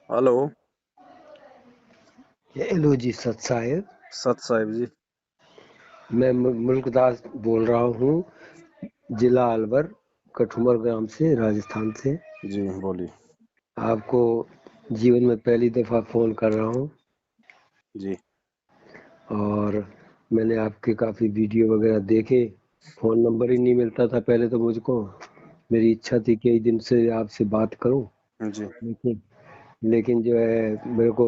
Hello. Hello जी सत साहेब। सत साहिब जी। मैं मुल्कदास बोल रहा हूँ, जिला अलवर, कठुमर ग्राम से, राजस्थान से। जी बोलिए। आपको जीवन में पहली दफ़ा फ़ोन कर रहा हूँ जी और मैंने आपके काफ़ी वीडियो वगैरह देखे। फ़ोन नंबर ही नहीं मिलता था पहले तो मुझको। मेरी इच्छा थी कई दिन से आपसे बात करूं, जी लेकिन लेकिन जो है मेरे को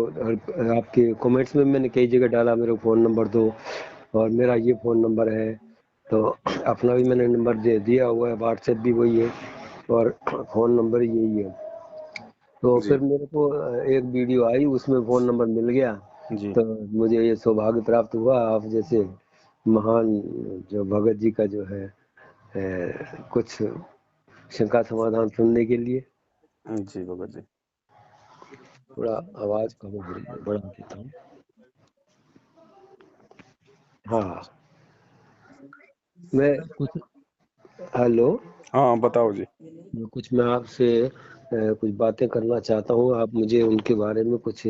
आपके कमेंट्स में मैंने कई जगह डाला मेरे को फ़ोन नंबर दो, और मेरा ये फ़ोन नंबर है। तो अपना भी मैंने नंबर दे दिया हुआ है, व्हाट्सएप भी वही है और फ़ोन नंबर यही है। तो जी फिर मेरे को एक वीडियो आई, उसमें फ़ोन नंबर मिल गया। जी तो मुझे ये सौभाग्य प्राप्त हुआ आप जैसे महान जो भगत जी का जो है कुछ शंका समाधान सुनने के लिए। जी भगत जी। थोड़ा आवाज़ कम हो रही है, बढ़ा देता हूँ। हाँ, मैं कुछ हेलो, हाँ बताओ जी। मैं आपसे कुछ बातें करना चाहता हूँ, आप मुझे उनके बारे में कुछ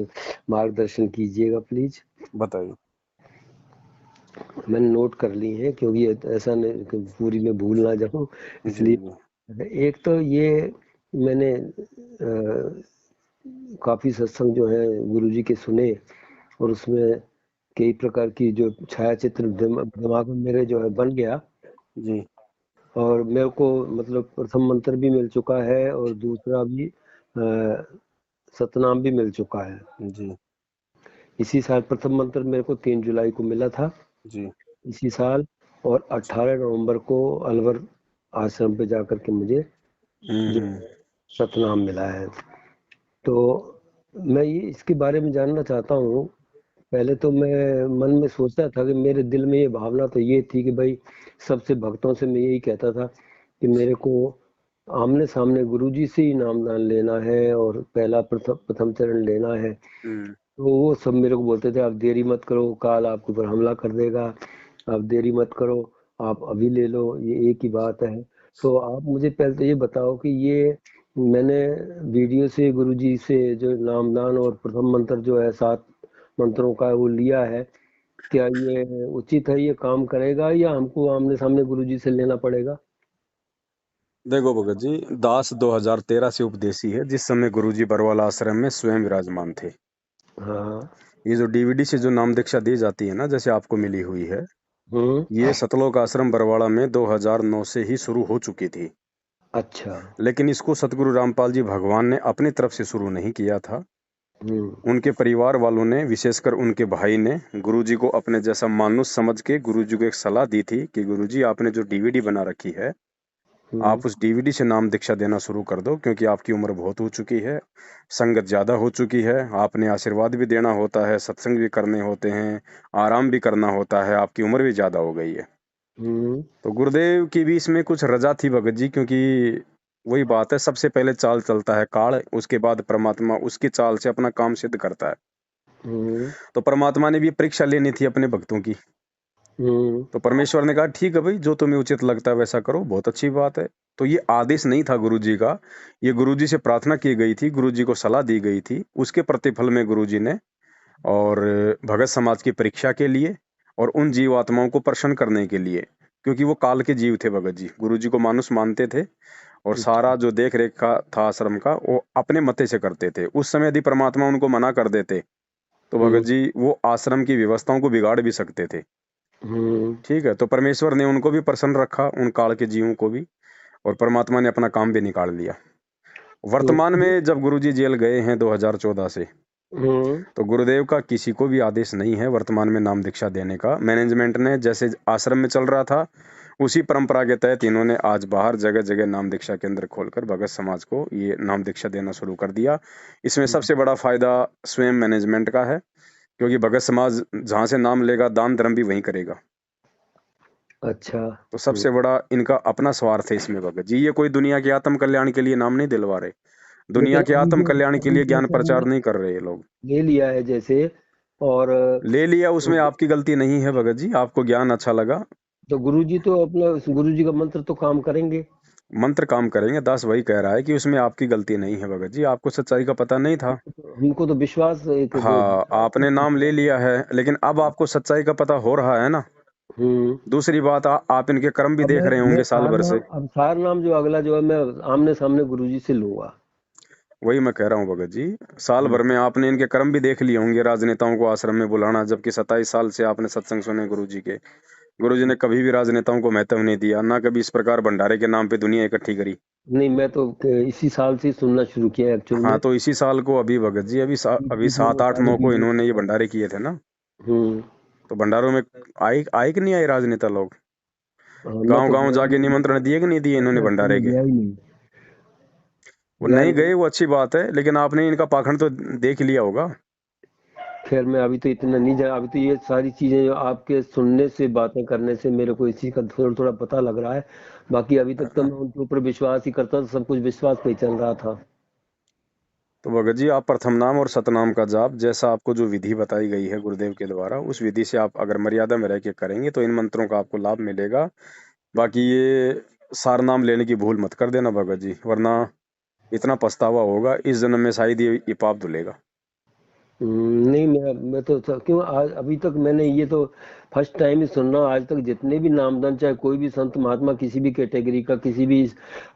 मार्गदर्शन कीजिएगा प्लीज। बताइए। मैंने नोट कर ली है क्योंकि ऐसा नहीं कि पूरी में भूल ना जाऊँ, जी इसलिए। जी एक तो ये मैंने काफी सत्संग जो है गुरुजी के सुने, और उसमें कई प्रकार की जो छाया चित्र दिमाग में मेरे जो है बन गया। जी और मेरे को मतलब प्रथम मंत्र भी मिल चुका है और दूसरा भी सतनाम भी मिल चुका है। जी इसी साल प्रथम मंत्र मेरे को 3 जुलाई को मिला था, जी। इसी साल। और 18 नवंबर को अलवर आश्रम पे जाकर के मुझे जो हम्म। सतनाम मिला है। तो मैं ये इसके बारे में जानना चाहता हूँ। पहले तो मैं मन में सोचता था कि मेरे दिल में ये भावना तो ये थी कि भाई सबसे भक्तों से मैं यही कहता था कि मेरे को आमने सामने गुरुजी से ही नामदान लेना है और पहला प्रथम प्रथम चरण लेना है। हम्म। तो वो सब मेरे को बोलते थे आप देरी मत करो, काल आपके ऊपर हमला कर देगा, आप देरी मत करो, आप अभी ले लो, ये एक ही बात है। तो आप मुझे पहले तो ये बताओ कि ये मैंने वीडियो से गुरुजी से जो नामदान और प्रथम मंत्र जो है 7 मंत्रों का वो लिया है, क्या ये उचित है, ये काम करेगा या हमको आमने सामने गुरुजी से लेना पड़ेगा? देखो भगत जी, दास 2013 से उपदेशी है, जिस समय गुरुजी बरवाला आश्रम में स्वयं विराजमान थे। हाँ। ये जो डीवीडी से जो नाम दीक्षा दी जाती है ना, जैसे आपको मिली हुई है, हम्म। ये सतलोक आश्रम बरवाड़ा में 2009 से ही शुरू हो चुकी थी। अच्छा। लेकिन इसको सतगुरु रामपाल जी भगवान ने अपनी तरफ से शुरू नहीं किया था। हम्म। उनके परिवार वालों ने, विशेषकर उनके भाई ने, गुरुजी को अपने जैसा मानुष समझ के गुरुजी को एक सलाह दी थी कि गुरुजी आपने जो डीवीडी बना रखी है, हम्म। आप उस डीवीडी से नाम दीक्षा देना शुरू कर दो, क्योंकि आपकी उम्र बहुत हो चुकी है, संगत ज्यादा हो चुकी है, आपने आशीर्वाद भी देना होता है, सत्संग भी करने होते हैं, आराम भी करना होता है, आपकी उम्र भी ज्यादा हो गई है। हम्म। तो गुरुदेव की भी इसमें कुछ रजा थी भगत जी, क्योंकि वही बात है, सबसे पहले चाल चलता है काल, उसके बाद परमात्मा उसकी चाल से अपना काम सिद्ध करता है। हम्म। तो परमात्मा ने भी परीक्षा लेनी थी अपने भक्तों की। हम्म। तो परमेश्वर ने कहा ठीक है भाई, जो तुम्हें उचित लगता है वैसा करो, बहुत अच्छी बात है। तो ये आदेश नहीं था गुरुजी का, ये गुरुजी से प्रार्थना की गई थी, गुरुजी को सलाह दी गई थी, उसके प्रतिफल में गुरुजी ने, और भगत समाज की परीक्षा के लिए, और उन जीवात्माओं को प्रसन्न करने के लिए, क्योंकि वो काल के जीव थे भगत जी, गुरुजी को मानुष मानते थे, और अच्छा। सारा जो देख रेख का था आश्रम का, वो अपने मते से करते थे। उस समय यदि परमात्मा उनको मना कर देते, तो भगत हम्म। जी वो आश्रम की व्यवस्थाओं को बिगाड़ भी सकते थे। हम्म। ठीक है, तो परमेश्वर ने उनको भी प्रसन्न रखा, उन काल के जीवों को भी, और परमात्मा ने अपना काम भी निकाल लिया। तो वर्तमान में जब गुरुजी जेल गए हैं 2014 से, हम्म। तो गुरुदेव का किसी को भी आदेश नहीं है वर्तमान में नाम दीक्षा देने का। मैनेजमेंट ने जैसे आश्रम में चल रहा था, उसी परंपरा के तहत इन्होंने आज बाहर जगह जगह नाम दीक्षा केंद्र खोलकर भगत समाज को ये नाम दीक्षा देना शुरू कर दिया। इसमें सबसे बड़ा फायदा स्वयं मैनेजमेंट का है, क्योंकि भगत समाज जहां से नाम लेगा, दान धर्म भी वहीं करेगा। अच्छा। तो सबसे बड़ा इनका अपना स्वार्थ है इसमें भगत जी, ये कोई दुनिया के आत्म कल्याण के लिए नाम नहीं दिलवा रहे, दुनिया लेकिन के अभी आत्म जो कल्याण के अभी लिए ज्ञान जैसे प्रचार हमने नहीं कर रहे ये लोग। ले लिया है जैसे, और ले लिया, उसमें आपकी गलती नहीं है भगत जी, आपको ज्ञान अच्छा लगा। तो गुरुजी तो अपना गुरुजी का मंत्र तो काम करेंगे। मंत्र काम करेंगे, दास वही कह रहा है कि उसमें आपकी गलती नहीं है भगत जी, आपको सच्चाई का पता नहीं था। हमको तो विश्वास एक हाँ, आपने नाम ले लिया है, लेकिन अब आपको सच्चाई का पता हो रहा है ना। हम्म। दूसरी बात, आप इनके कर्म भी अब देख रहे मैं होंगे साल सार भर नाम, से। अब सार नाम जो अगला जो है मैं आमने सामने गुरुजी से लूंगा। वही मैं कह रहा हूँ भगत जी, साल हम्म। भर में आपने इनके कर्म भी देख लिए होंगे, राजनेताओं को आश्रम में बुलाना, जबकि 27 साल से आपने सत्संग सुने गुरुजी के। गुरुजी ने कभी भी राजनेताओं को महत्व नहीं दिया, ना कभी इस प्रकार भंडारे के नाम पे दुनिया इकट्ठी करी। नहीं, मैं तो इसी साल से ही सुनना शुरू किया एक्चुअल हाँ, में। तो इसी साल को अभी भगत जी, अभी 20 7 8 साढ़े 9 को 20 इन्होंने ये भंडारे किए थे ना। हम्म। तो भंडारों में आए आए कि नहीं आए राजनेता लोग? हाँ, मैं गांव तो गांव गया ही जाके नहीं, निमंत्रण दिए कि नहीं दिए इन्होंने मैं भंडारे कभी के? गया ही नहीं। वो गया नहीं नहीं। गए, वो अच्छी बात है, लेकिन आपने इनका पाखंड तो देख लिया होगा। खैर मैं अभी तो इतना नहीं जाना, अभी तो ये सारी चीजें जो आपके सुनने से बातें करने से मेरे को इसी का थोड़ा थोड़ा पता लग रहा है। बाकी अभी तक तो मैं उनके ऊपर विश्वास ही करता था, सब कुछ विश्वास पे ही चल रहा था। तो भगत जी, आप प्रथम नाम और सतनाम का जाप, जैसा आपको जो विधि बताई गई है गुरुदेव के द्वारा, उस विधि से आप अगर मर्यादा में रह के करेंगे तो इन मंत्रों का आपको लाभ मिलेगा। बाकी ये सार नाम लेने की भूल मत कर देना भगत जी, वरना इतना पछतावा होगा इस जन्म में, शायद ये पाप धुलेगा। नहीं, मैं तो क्यों आज अभी तक मैंने ये तो फर्स्ट टाइम ही सुन रहा हूँ। आज तक जितने भी नामदान, चाहे कोई भी संत महात्मा किसी भी कैटेगरी का, किसी भी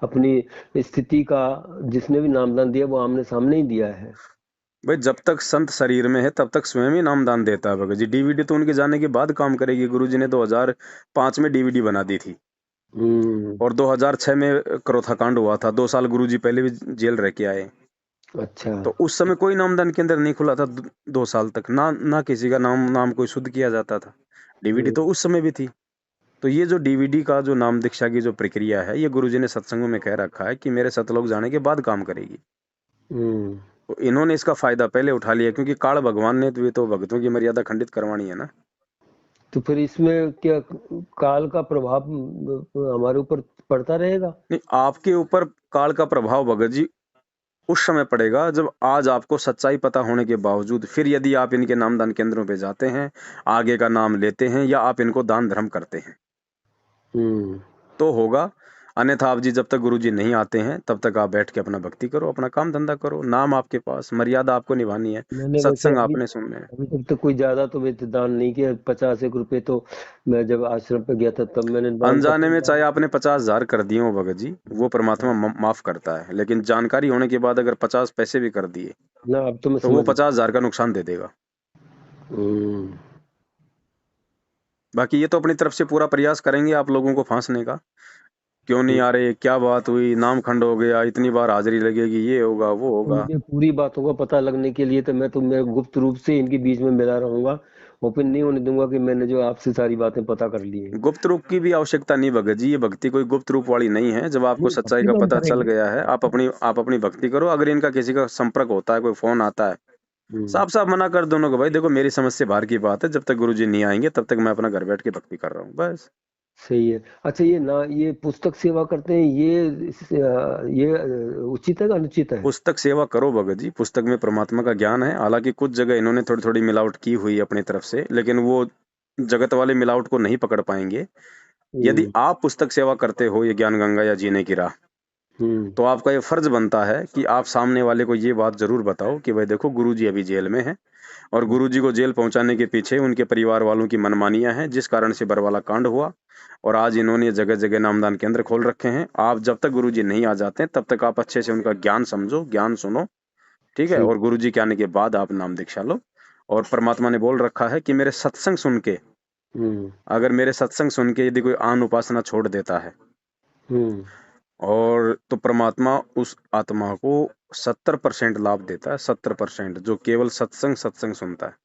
अपनी स्थिति का, जिसने भी नामदान दिया वो आमने सामने ही दिया है। भाई, जब तक संत शरीर में है तब तक स्वयं ही नामदान देता है भगत जी। डीवीडी तो उनके जाने के बाद काम करेगी। गुरुजी ने 2005 में डीवीडी बना दी थी, हम्म। और 2006 में क्रोथा कांड हुआ था। 2 साल गुरुजी पहले भी जेल रह के आए। अच्छा। तो उस समय कोई नामदान केंद्र नहीं खुला था। 2 साल तक ना ना किसी का नाम नाम कोई शुद्ध किया जाता था। डीवीडी तो हम्म। उस समय भी थी। तो ये जो डीवीडी का जो नाम दीक्षा की जो प्रक्रिया है, ये गुरुजी ने सत्संगों में कह रखा है कि मेरे सतलोक जाने के बाद काम करेगी। हम्म। तो इन्होंने इसका फायदा पहले उठा लिया, क्योंकि काल भगवान ने तो ये तो भक्तों की मर्यादा खंडित करवानी है ना। तो फिर इसमें क्या काल का प्रभाव हमारे ऊपर पड़ता रहेगा? नहीं, आपके ऊपर काल का प्रभाव भगत जी उस समय पड़ेगा जब आज आपको सच्चाई पता होने के बावजूद फिर यदि आप इनके नामदान केंद्रों पे जाते हैं, आगे का नाम लेते हैं, या आप इनको दान धर्म करते हैं, हम्म। तो होगा। अन्यथा आप जी, जब तक गुरु जी नहीं आते हैं तब तक आप बैठ के अपना भक्ति करो, अपना काम धंधा करो। नाम आपके पास, मर्यादा आपको निभानी है, मैंने वैसे सत्संग अभी आपने सुनने हैं। अभी तक तो कोई ज्यादा तो वैसे दान नहीं किया। 50 एक रुपए तो मैं जब आश्रम पे गया था तब मैंने दान अनजाने करता में था। चाहे आपने 50,000 कर दिए हो भगत जी, वो परमात्मा माफ करता है, लेकिन जानकारी होने के बाद अगर 50 पैसे भी कर दिए ना अब तो मैं तो वो समझ गया। 50,000 का नुकसान दे देगा। हम्म। बाकी ये तो अपनी तरफ से पूरा प्रयास करेंगे आप लोगों को फांसने का। क्यों नहीं आ रहे, क्या बात हुई, नाम खंड हो गया, इतनी बार हाजिरी लगेगी, ये होगा वो तो होगा। मुझे पूरी बातों का पता लगने के लिए मैं गुप्त रूप से इनके बीच में मिला रहूंगा। ओपन नहीं होने दूंगा कि मैंने जो आपसे सारी बातें पता कर ली हैं। गुप्त रूप की भी आवश्यकता नहीं भगत जी, ये भक्ति कोई गुप्त रूप वाली नहीं है। जब आपको नहीं, सच्चाई भक्ति का तो हम पता चल करेंगे। गया है, आप अपनी भक्ति करो। अगर इनका किसी का संपर्क होता है, कोई फोन आता है, हम्म। साफ साफ मना कर दोनों को, भाई देखो मेरी समझ से बाहर की बात है, जब तक गुरुजी नहीं आएंगे तब तक मैं अपना घर बैठ के भक्ति कर रहा हूँ, बस। सही है। अच्छा, ये पुस्तक सेवा करते हैं, ये उचित है कि अनुचित है? पुस्तक सेवा करो भगत जी, पुस्तक में परमात्मा का ज्ञान है। हालांकि कुछ जगह इन्होंने थोड़ी थोड़ी मिलावट की हुई है अपनी तरफ से, लेकिन वो जगत वाले मिलावट को नहीं पकड़ पाएंगे। यदि हम्म। आप पुस्तक सेवा करते हो, ये ज्ञान गंगा या जीने की राह, हम्म। तो आपका ये फर्ज बनता है कि आप सामने वाले को ये बात जरूर बताओ कि भाई देखो, गुरुजी अभी जेल में है, और गुरुजी को जेल पहुंचाने के पीछे उनके परिवार वालों की मनमानियां हैं, जिस कारण से बरवाला कांड हुआ। और आज इन्होंने जगह जगह नामदान केंद्र खोल रखे हैं। आप जब तक गुरुजी नहीं आ जाते तब तक आप अच्छे से उनका ज्ञान समझो, ज्ञान सुनो, ठीक है। ठीक। और गुरुजी के आने के बाद आप नाम दीक्षा लो। और परमात्मा ने बोल रखा है कि मेरे सत्संग सुन के, हम्म। अगर मेरे सत्संग सुन के यदि कोई आन उपासना छोड़ देता है, हम्म। और तो परमात्मा उस आत्मा को 70% लाभ देता है। 70% जो केवल सत्संग सत्संग सुनता है।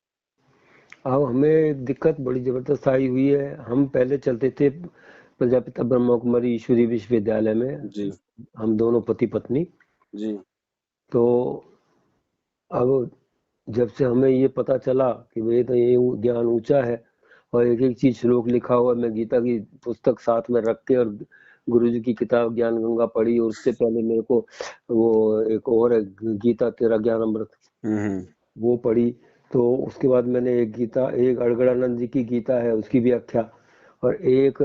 अब हमें दिक्कत बड़ी जबरदस्त आई हुई है। हम पहले चलते थे प्रजापिता ब्रह्मा कुमारी ईश्वरीय विश्वविद्यालय में, जी हम दोनों पति पत्नी। जी तो अब जब से हमें ये पता चला कि भाई तो ये ज्ञान ऊंचा है और एक एक चीज श्लोक लिखा हुआ है, मैं गीता की पुस्तक साथ में रख के और गुरु जी की किताब ज्ञान गंगा पढ़ी, और उससे पहले मेरे को वो एक और है, गीता तेरा ज्ञान अमृत, हम्म वो पढ़ी। तो उसके बाद मैंने एक अड़गड़ानंद जी की गीता है उसकी व्याख्या, और एक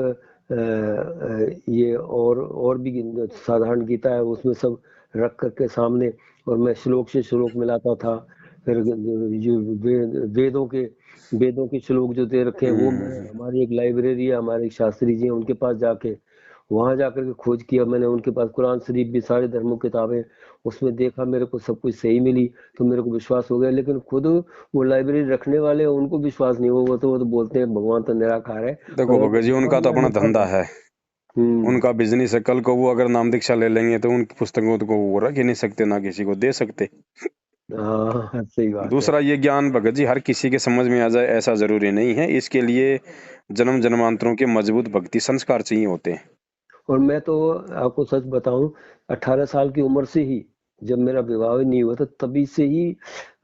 ये और भी साधारण गीता है, उसमें सब रख करके सामने, और मैं श्लोक से श्लोक मिलाता था। फिर जो वेदों के श्लोक जो दे रखे हैं वो मैं, हम्म। हमारी एक लाइब्रेरी है, हमारे एक शास्त्री जी हैं, उनके पास जाके वहां जाकर के खोज किया मैंने। उनके पास कुरान शरीफ भी, सारे धर्मों की किताबें, उसमें देखा, मेरे को सब कुछ सही मिली, तो मेरे को विश्वास हो गया। लेकिन खुद वो लाइब्रेरी रखने वाले हैं, उनको विश्वास नहीं हुआ। वो तो बोलते हैं भगवान तो निराकार है, देखो मगर भगत जी, वहां उनका तो मैं अपना रुका धंधा था। है, हम्म। उनका बिजनेस है। कल को वो अगर नाम दीक्षा ले लेंगे तो उनकी पुस्तकों को वो रख ही नहीं सकते, ना किसी को दे सकते। हाँ, सही बात है। दूसरा, ये ज्ञान भगत जी हर किसी के समझ में आ जाए ऐसा जरूरी नहीं है। इसके लिए जन्म जन्मांतरों के मजबूत भक्ति संस्कार चाहिए होते हैं। और मैं तो आपको सच बताऊं, 18 साल की उम्र से ही, जब मेरा विवाह ही नहीं हुआ था, तभी से ही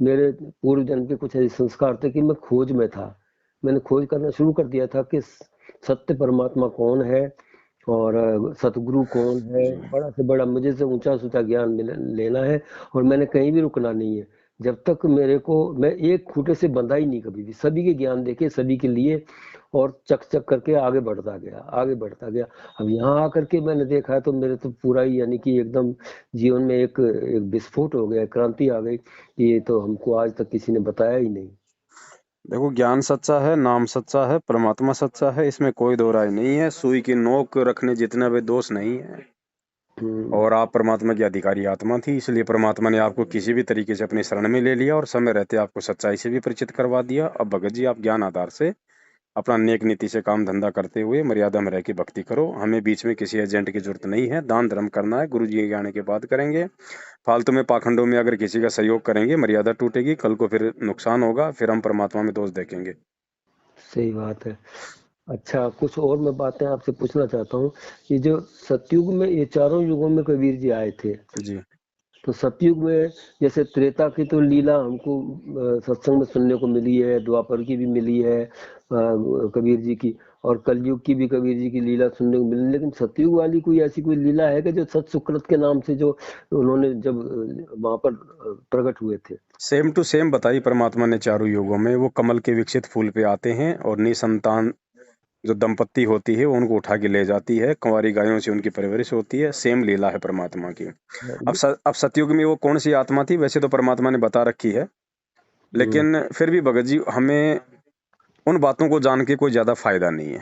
मेरे पूर्व जन्म के कुछ ऐसे संस्कार थे कि मैं खोज में था। मैंने खोज करना शुरू कर दिया था कि सत्य परमात्मा कौन है, और सतगुरु कौन है। जी। बड़ा से बड़ा मुझे से ऊंचा से ऊंचा ज्ञान लेना है, और मैंने कहीं भी रुकना नहीं है। जब तक मेरे को, मैं एक खूटे से बंधा ही नहीं कभी भी, सभी के ज्ञान देखे, सभी के लिए, और चक चक करके आगे बढ़ता गया, आगे बढ़ता गया। अब यहाँ आकर के मैंने देखा है तो मेरे तो पूरा ही, यानी कि एकदम जीवन में एक एक विस्फोट हो गया, क्रांति आ गई। ये तो हमको आज तक किसी ने बताया ही नहीं। देखो, ज्ञान सच्चा है, नाम सच्चा है, परमात्मा सच्चा है, इसमें कोई दो राय नहीं है। सुई की नोक रखने जितना भी दोष नहीं है। हम्म। और आप परमात्मा की अधिकारी आत्मा थी, इसलिए परमात्मा ने आपको किसी भी तरीके से अपनी शरण में ले लिया और समय रहते आपको सच्चाई से भी परिचित करवा दिया। अब भगत जी, आप ज्ञान आधार से अपना नेक नीति से काम धंधा करते हुए मर्यादा में रह के भक्ति करो। हमें बीच में किसी एजेंट की जरूरत नहीं है। दान धर्म करना है, गुरु जी के आने के बाद करेंगे। फालतू में पाखंडों में अगर किसी का सहयोग करेंगे, मर्यादा टूटेगी, कल को फिर नुकसान होगा, फिर हम परमात्मा में दोष देखेंगे। सही बात है। अच्छा, कुछ और मैं बातें आपसे पूछना चाहता हूँ। ये जो सतयुग में, ये चारों युगों में कबीर जी आए थे, जी। तो सतयुग में जैसे त्रेता की तो लीला हमको सत्संग में सुनने को मिली है, द्वापर की भी मिली है कबीर जी की, और कलयुग की भी कबीर जी की लीला सुनने को मिली। लेकिन सतयुग वाली कोई ऐसी कोई लीला है कि जो सत सुकृत के नाम से जो उन्होंने जब वहां पर प्रकट हुए थे? सेम टू सेम बताई परमात्मा ने चारों युगों में। वो कमल के विकसित फूल पे आते हैं और निसंतान जो दंपत्ति होती है उनको उठा के ले जाती है, कुंवारी गायों से उनकी परवरिश होती है। सेम लीला है परमात्मा की। अब सतयुग में वो कौन सी आत्मा थी, वैसे तो परमात्मा ने बता रखी है, हम्म, लेकिन फिर भी भगत जी, हमें उन बातों को जान के कोई ज्यादा फायदा नहीं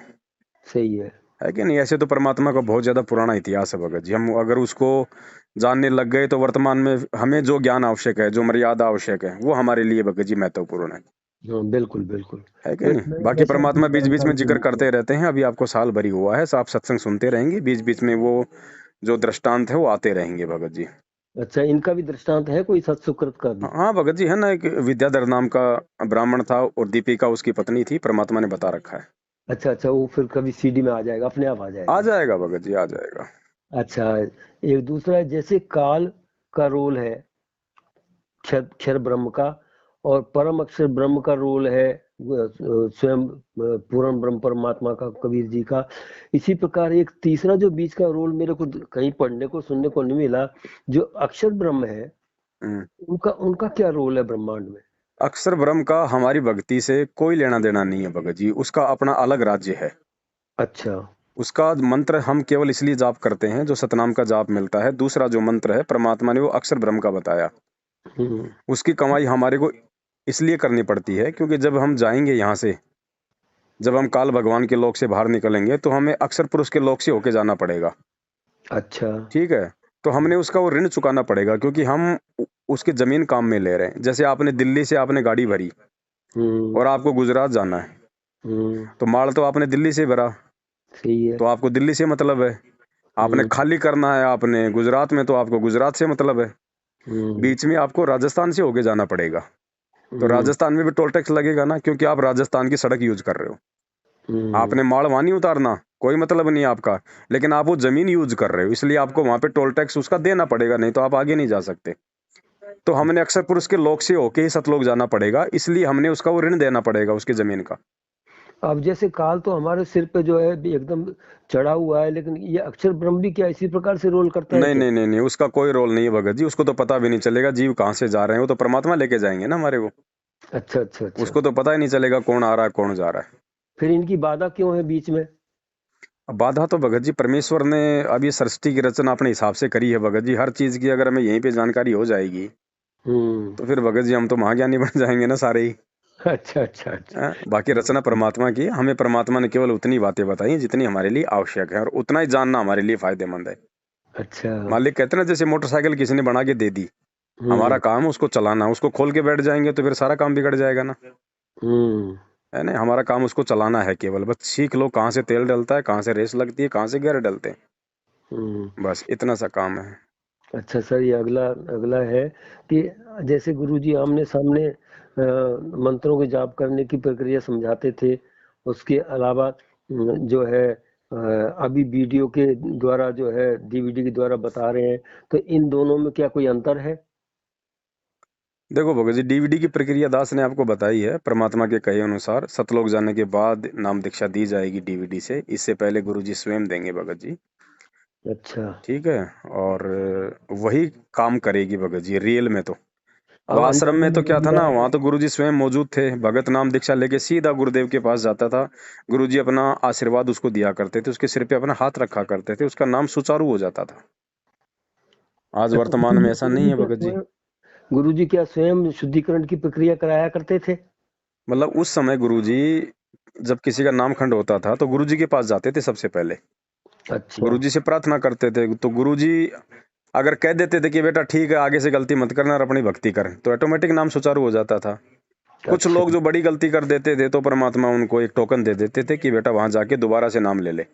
सही है। है कि नहीं। ऐसे तो परमात्मा का बहुत ज्यादा पुराना इतिहास है भगत जी। हम अगर उसको जानने लग गए तो वर्तमान में हमें जो ज्ञान आवश्यक है, जो मर्यादा आवश्यक है, वो हमारे लिए भगत जी महत्वपूर्ण हाँ, बिल्कुल बिल्कुल। है कि मैं नहीं। मैं बाकी मैं सब परमात्मा कुछ बीच बीच जानता में हूँ जिक्र दुनिया का। करते रहते हैं। अभी आपको साल भरी हुआ है, तो आप सत्संग सुनते रहेंगे, बीच बीच में वो जो दृष्टांत है वो आते रहेंगे भगत जी। अच्छा, इनका भी दृष्टांत है कोई, सत सुकृत का भी? हाँ भगत जी, है ना, एक विद्याधर नाम का ब्राह्मण था और दीपिका उसकी पत्नी थी, परमात्मा ने बता रखा है। अच्छा अच्छा, वो फिर कभी सीडी में आ जाएगा, अपने आप आ आ जाएगा। जाएगा भगत जी, आ जाएगा। अच्छा, एक दूसरा है, जैसे काल का रोल है क्षर क्षर ब्रह्म का, और परम अक्षर ब्रह्म का रोल है स्वयं पूर्ण ब्रह्म परमात्मा का, कबीर जी का। इसी प्रकार एक तीसरा जो बीच का रोल मेरे को कहीं पढ़ने को सुनने को नहीं मिला, जो अक्षर ब्रह्म है, हम्म। उनका उनका क्या रोल है ब्रह्मांड में? अक्षर ब्रह्म का हमारी भक्ति से कोई लेना देना नहीं है भगत जी। उसका अपना अलग राज्य है। अच्छा। उसका मंत्र हम केवल इसलिए जाप करते हैं, जो सतनाम का जाप मिलता है। दूसरा जो मंत्र है परमात्मा ने वो अक्षर ब्रह्म का बताया। हम्म। उसकी कमाई हमारे को इसलिए करनी पड़ती है क्योंकि जब हम जाएंगे यहाँ से, जब हम काल भगवान के लोक से बाहर निकलेंगे, तो हमें अक्षर पुरुष के लोक से होके जाना पड़ेगा। अच्छा। ठीक है। तो हमने उसका वो ऋण चुकाना पड़ेगा, क्योंकि हम उसके जमीन काम में ले रहे हैं। जैसे आपने दिल्ली से आपने गाड़ी भरी हम्म। और आपको गुजरात जाना है, हम्म। तो माल तो आपने दिल्ली से भरा, सही है। तो आपको दिल्ली से मतलब है। आपने हम्म। खाली करना है आपने गुजरात में, तो आपको गुजरात से मतलब है। हम्म। बीच में आपको राजस्थान से होके जाना पड़ेगा। तो हम्म। राजस्थान में भी टोल टैक्स लगेगा ना, क्योंकि आप राजस्थान की सड़क यूज कर रहे हो। हम्म। आपने माल वहां नहीं उतारना, कोई मतलब नहीं आपका, लेकिन आप वो जमीन यूज कर रहे हो, इसलिए आपको वहां पे टोल टैक्स उसका देना पड़ेगा, नहीं तो आप आगे नहीं जा सकते। तो हमने अक्षर पुरुष के लोक से होके ही सतलोक जाना पड़ेगा, इसलिए हमने उसका वो ऋण देना पड़ेगा, उसकी जमीन का। अब जैसे काल तो हमारे सिर पे जो है भी एकदम चढ़ा हुआ है, लेकिन ये अक्षर ब्रह्म भी क्या इसी प्रकार से रोल करता है नहीं क्या? नहीं नहीं नहीं, उसका कोई रोल नहीं है भगत जी। उसको तो पता भी नहीं चलेगा जीव कहाँ से जा रहे हैं, वो तो परमात्मा लेके जाएंगे ना हमारे को। अच्छा अच्छा अच्छा। उसको तो पता ही नहीं चलेगा कौन आ रहा है कौन जा रहा है। फिर इनकी बाधा क्यों है बीच में? अब बाधा तो भगत जी परमेश्वर ने अब ये सृष्टि की रचना अपने हिसाब से करी है भगत जी। हर चीज की अगर हमें यहीं पे जानकारी हो जाएगी, हम्म। तो फिर भगत जी हम तो महाज्ञानी बन जाएंगे ना सारे ही। अच्छा अच्छा अच्छा। बाकी रचना हम्म, परमात्मा की, हमें परमात्मा ने केवल उतनी बातें बताई हैं जितनी हमारे लिए आवश्यक है, और उतना ही जानना हमारे लिए फायदेमंद है। अच्छा। मालिक कहते हैं ना, जैसे मोटरसाइकिल किसी ने बना के दे दी, हमारा हम्म। काम है उसको चलाना, उसको खोल के बैठ जाएंगे तो फिर सारा काम बिगड़ जाएगा ना। हम्म। है ना, हमारा काम उसको चलाना है, केवल बस सीख लो कहाँ से तेल डलता है, कहाँ से रेस लगती है, कहाँ से गियर डलते हैं, हम्म। बस इतना सा काम है। अच्छा सर, ये अगला अगला है कि जैसे गुरुजी आमने सामने मंत्रों के जाप करने की प्रक्रिया समझाते थे, उसके अलावा जो है अभी वीडियो के द्वारा जो है डीवीडी के द्वारा बता रहे हैं, तो इन दोनों में क्या कोई अंतर है? देखो भगत जी, डीवीडी की प्रक्रिया दास ने आपको बताई है। परमात्मा के कहे अनुसार सतलोक जाने के बाद नाम दीक्षा दी जाएगी डीवीडी से, इससे पहले गुरु जी स्वयं देंगे भगत जी। अच्छा। ठीक है। और वही काम करेगी भगत जी रियल में। तो अब अब आश्रम अनजाने में में तो हो क्या था गया ना, है। वहां तो गुरु जी स्वयं मौजूद थे। भगत नाम दीक्षा लेके सीधा गुरुदेव के पास जाता था, गुरु जी अपना आशीर्वाद उसको दिया करते थे, उसके सिर पे अपना हाथ रखा करते थे, उसका नाम सुचारू हो जाता था। आज अच्छा, वर्तमान में ऐसा नहीं है भगत जी। गुरुजी क्या स्वयं शुद्धिकरण की प्रक्रिया कराया करते थे? मतलब उस समय गुरुजी, जब किसी का नामखंड होता था तो गुरुजी के पास जाते थे सबसे पहले, अच्छा गुरुजी से प्रार्थना करते थे। तो गुरुजी अगर कह देते थे कि बेटा ठीक है, आगे से गलती मत करना और अपनी भक्ति कर, तो ऑटोमेटिक नाम सुचारू हो जाता था। कुछ अच्छा लोग जो बड़ी गलती कर देते थे तो परमात्मा उनको एक टोकन दे देते थे कि बेटा वहां जाके दोबारा से नाम ले ले।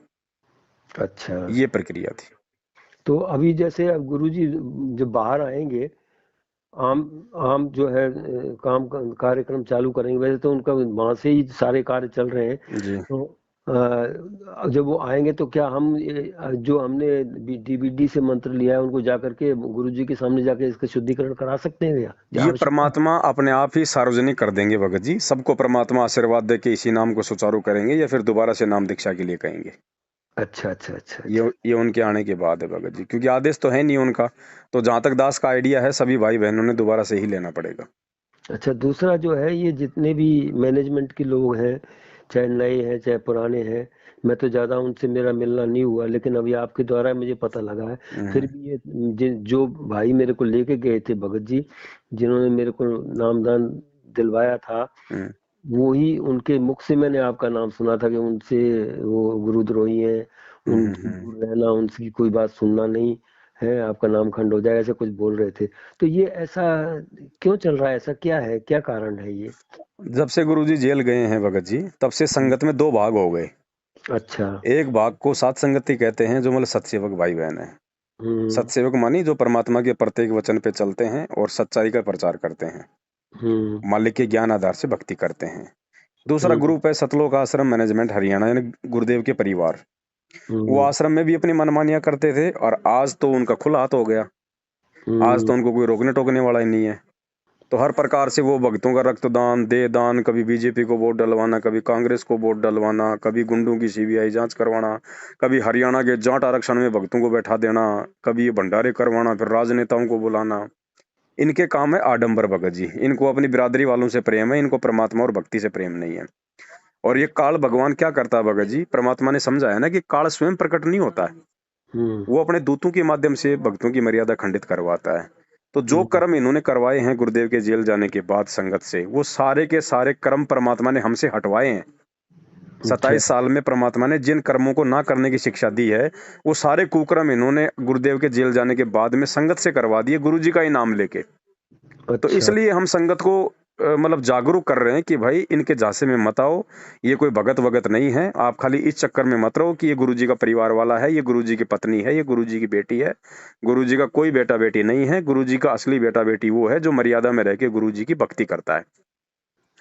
अच्छा। ये प्रक्रिया थी। तो अभी जैसे अब गुरुजी जब बाहर आएंगे, आम आम जो है कार्यक्रम चालू करेंगे, वैसे तो उनका वहां से ही सारे कार्य चल रहे हैं। जी। तो जब वो आएंगे तो क्या हम जो हमने डीवीडी से मंत्र लिया है उनको जाकर के गुरुजी के सामने जाके इसका शुद्धिकरण करा सकते हैं या ये आवश्यकता है? परमात्मा अपने आप ही सार्वजनिक कर देंगे भगत जी, सबको परमात्मा आशीर्वाद दे के इसी नाम को सुचारू करेंगे, या फिर दोबारा से नाम दीक्षा के लिए कहेंगे। अच्छा अच्छा अच्छा ये अच्छा। ये उनके आने के बाद है भगत जी, क्योंकि आदेश तो है नहीं उनका। तो जहां तक दास का आइडिया है, सभी भाई बहनों ने दोबारा से ही लेना पड़ेगा। अच्छा, दूसरा जो है, ये जितने भी मैनेजमेंट के लोग हैं, चाहे नए हैं चाहे पुराने हैं, मैं तो ज़्यादा उनसे मेरा मिलना नहीं हुआ, लेकिन अभी आपके द्वारा मुझे पता लगा है। फिर हम्म। भी ये जो भाई मेरे को लेके गए थे भगत जी, जिन्होंने मेरे को नामदान दिलवाया था, हम्म। वो ही उनके मुख से मैंने आपका नाम सुना था कि उनसे वो गुरुद्रोही हैं, उनसे हम्म। दूर रहना, उनकी कोई बात सुनना नहीं है, आपका नाम खंड हो जाएगा, ऐसा कुछ बोल रहे थे। तो ये ऐसा क्यों चल रहा है? ऐसा क्या है, क्या कारण है ये? जब से गुरुजी जेल गए हैं भगत जी, तब से संगत में दो भाग हो गए। अच्छा। एक भाग को सात संगति कहते हैं, जो मतलब सतसेवक भाई बहन है। हम्म। सतसेवक मानी जो परमात्मा के प्रत्येक वचन पे चलते हैं और सच्चाई का प्रचार करते हैं, हम्म। मालिक के ज्ञान आधार से भक्ति करते हैं। दूसरा हम्म। ग्रुप है सतलोक आश्रम मैनेजमेंट हरियाणा, यानी गुरुदेव के परिवार। वो हम्म। आश्रम में भी अपनी मनमानियां करते थे, और आज तो उनका खुला हाथ हो गया। आज हम्म। तो उनको कोई रोकने टोकने वाला ही नहीं है। तो हर प्रकार से वो भक्तों का रक्तदान, दे दान, कभी बीजेपी को वोट डलवाना, कभी कांग्रेस को वोट डलवाना, कभी गुंडों की सीबीआई जांच करवाना, कभी हरियाणा के जाट आरक्षण में भक्तों को बैठा देना, कभी ये भंडारे करवाना, फिर राजनेताओं को बुलाना। इनके काम है आडंबर भगत जी। इनको अपनी बिरादरी वालों से प्रेम है, इनको परमात्मा और भक्ति से प्रेम नहीं है। और ये काल भगवान क्या करता है भगत जी, परमात्मा ने समझाया ना कि काल स्वयं प्रकट नहीं होता है, हम्म। वो अपने दूतों के माध्यम से भक्तों की मर्यादा खंडित करवाता है। तो जो हम्म। कर्म इन्होंने करवाए हैं गुरुदेव के जेल जाने के बाद संगत से, वो सारे के सारे कर्म परमात्मा ने हमसे हटवाए हैं। अच्छा। 27 साल में परमात्मा ने जिन कर्मों को ना करने की शिक्षा दी है, वो सारे कुकर्म इन्होंने गुरुदेव के जेल जाने के बाद में संगत से करवा दिए, गुरु जी का ही नाम लेके। तो अच्छा। इसलिए हम संगत को मतलब जागरूक कर रहे हैं कि भाई इनके झांसे में मत आओ, ये कोई भगत वगत नहीं है। आप खाली इस चक्कर में मत रहो कि ये गुरुजी का परिवार वाला है, ये गुरुजी की पत्नी है, ये गुरुजी की बेटी है। गुरुजी का कोई बेटा बेटी नहीं है। गुरुजी का असली बेटा बेटी वो है जो मर्यादा में रह के गुरुजी की भक्ति करता है।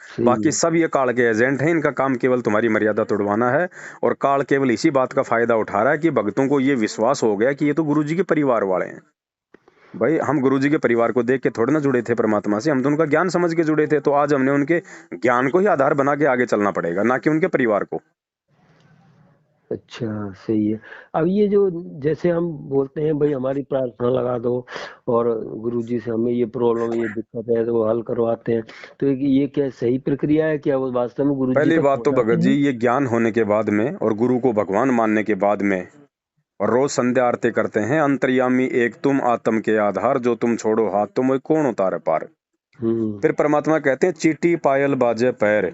सही बाकी है। सब ये काल के एजेंट हैं, इनका काम केवल तुम्हारी मर्यादा तोड़वाना है। और काल केवल इसी बात का फायदा उठा रहा है कि भक्तों को ये विश्वास हो गया कि ये तो गुरुजी के परिवार वाले हैं। भाई हम गुरुजी के परिवार को देख के थोड़े ना जुड़े थे परमात्मा से, हम तो उनका ज्ञान समझ के जुड़े थे। तो आज हमने उनके ज्ञान को ही आधार बना के आगे चलना पड़ेगा, ना कि उनके परिवार को। अच्छा, सही है। अब ये जो जैसे हम बोलते हैं भाई हमारी प्रार्थना लगा दो, और गुरुजी से हमें ये प्रॉब्लम ये दिक्कत है तो वो हल करवाते हैं, तो ये क्या सही प्रक्रिया है? क्या वो वास्तव में गुरुजी पहली तक बात तो पहुंचाते भगत जी, हैं? ये ज्ञान होने के बाद में और गुरु को भगवान मानने के बाद में और रोज संध्या आरती करते हैं। अंतर्यामी एक तुम आत्म के आधार, जो तुम छोड़ो हाथ तुम कौन उतारे पार। फिर परमात्मा कहते हैं चीटी पायल बाजे पैर,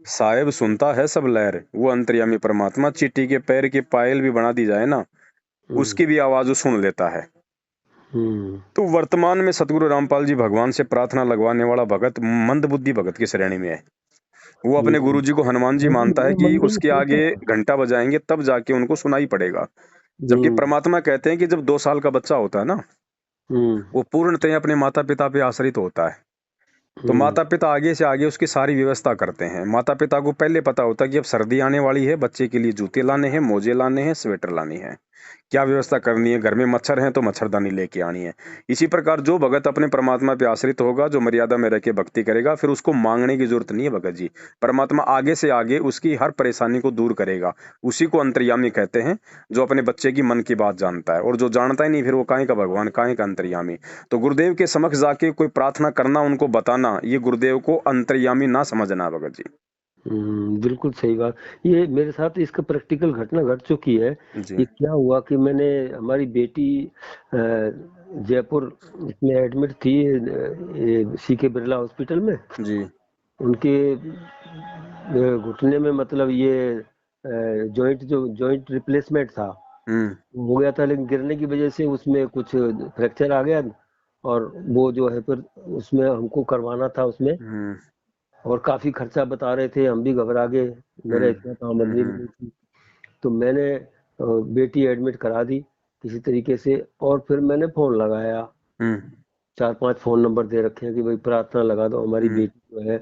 साहेब सुनता है सब लहर। वो अंतर्यामी परमात्मा चीटी के पैर की पायल भी बना दी जाए ना, उसकी भी आवाज वो सुन लेता है। तो वर्तमान में सतगुरु रामपाल जी भगवान से प्रार्थना लगवाने वाला भगत मंदबुद्धि भगत की श्रेणी में है। वो अपने गुरु जी को हनुमान जी मानता है कि मंदिर में उसके सोता आगे है। घंटा बजाएंगे तब जाके उनको सुनाई पड़ेगा। जबकि परमात्मा कहते हैं कि जब 2 साल का बच्चा होता है ना, हम्म वो पूर्णतः अपने माता पिता पे आश्रित होता है। तो हम्म माता पिता आगे से आगे उसकी सारी व्यवस्था करते हैं। माता पिता को पहले पता होता है कि अब सर्दी आने वाली है, बच्चे के लिए जूते लाने हैं, मोजे लाने हैं, स्वेटर लानी है, क्या व्यवस्था करनी है, घर में मच्छर हैं तो मच्छरदानी लेके आनी है। इसी प्रकार जो भगत अपने परमात्मा पे आश्रित होगा, जो मर्यादा में रह के भक्ति करेगा, फिर उसको मांगने की जरूरत नहीं है भगत जी। परमात्मा आगे से आगे उसकी हर परेशानी को दूर करेगा। उसी को अंतर्यामी कहते हैं, जो अपने बच्चे की मन की बात जानता है। और जो जानता ही नहीं, फिर वो काहे का भगवान, काहे का अंतर्यामी। तो गुरुदेव के समक्ष जाके कोई प्रार्थना करना, उनको बताना, ये गुरुदेव को अंतर्यामी ना समझना भगत जी। बिल्कुल सही बात। ये मेरे साथ इसका प्रैक्टिकल घटना घट चुकी है। जी ये क्या हुआ कि मैंने हमारी बेटी जयपुर इसमें एडमिट थी, सी के बिरला हॉस्पिटल में। जी उनके घुटने में मतलब ये जॉइंट रिप्लेसमेंट था, हम्म हो गया था, लेकिन गिरने की वजह से उसमें कुछ फ्रैक्चर आ गया। और वो जो है फिर उसमें हमको करवाना था उसमें, हम्म और काफी खर्चा बता रहे थे, हम भी घबरा गए, मेरा हम्म इतना तो आमदनी भी नहीं थी। तो मैंने बेटी एडमिट करा दी किसी तरीके से, और फिर मैंने फोन लगाया। हम्म 4-5 फोन नंबर दे रखे हैं कि भाई प्रार्थना लगा दो, हमारी हम्म बेटी जो है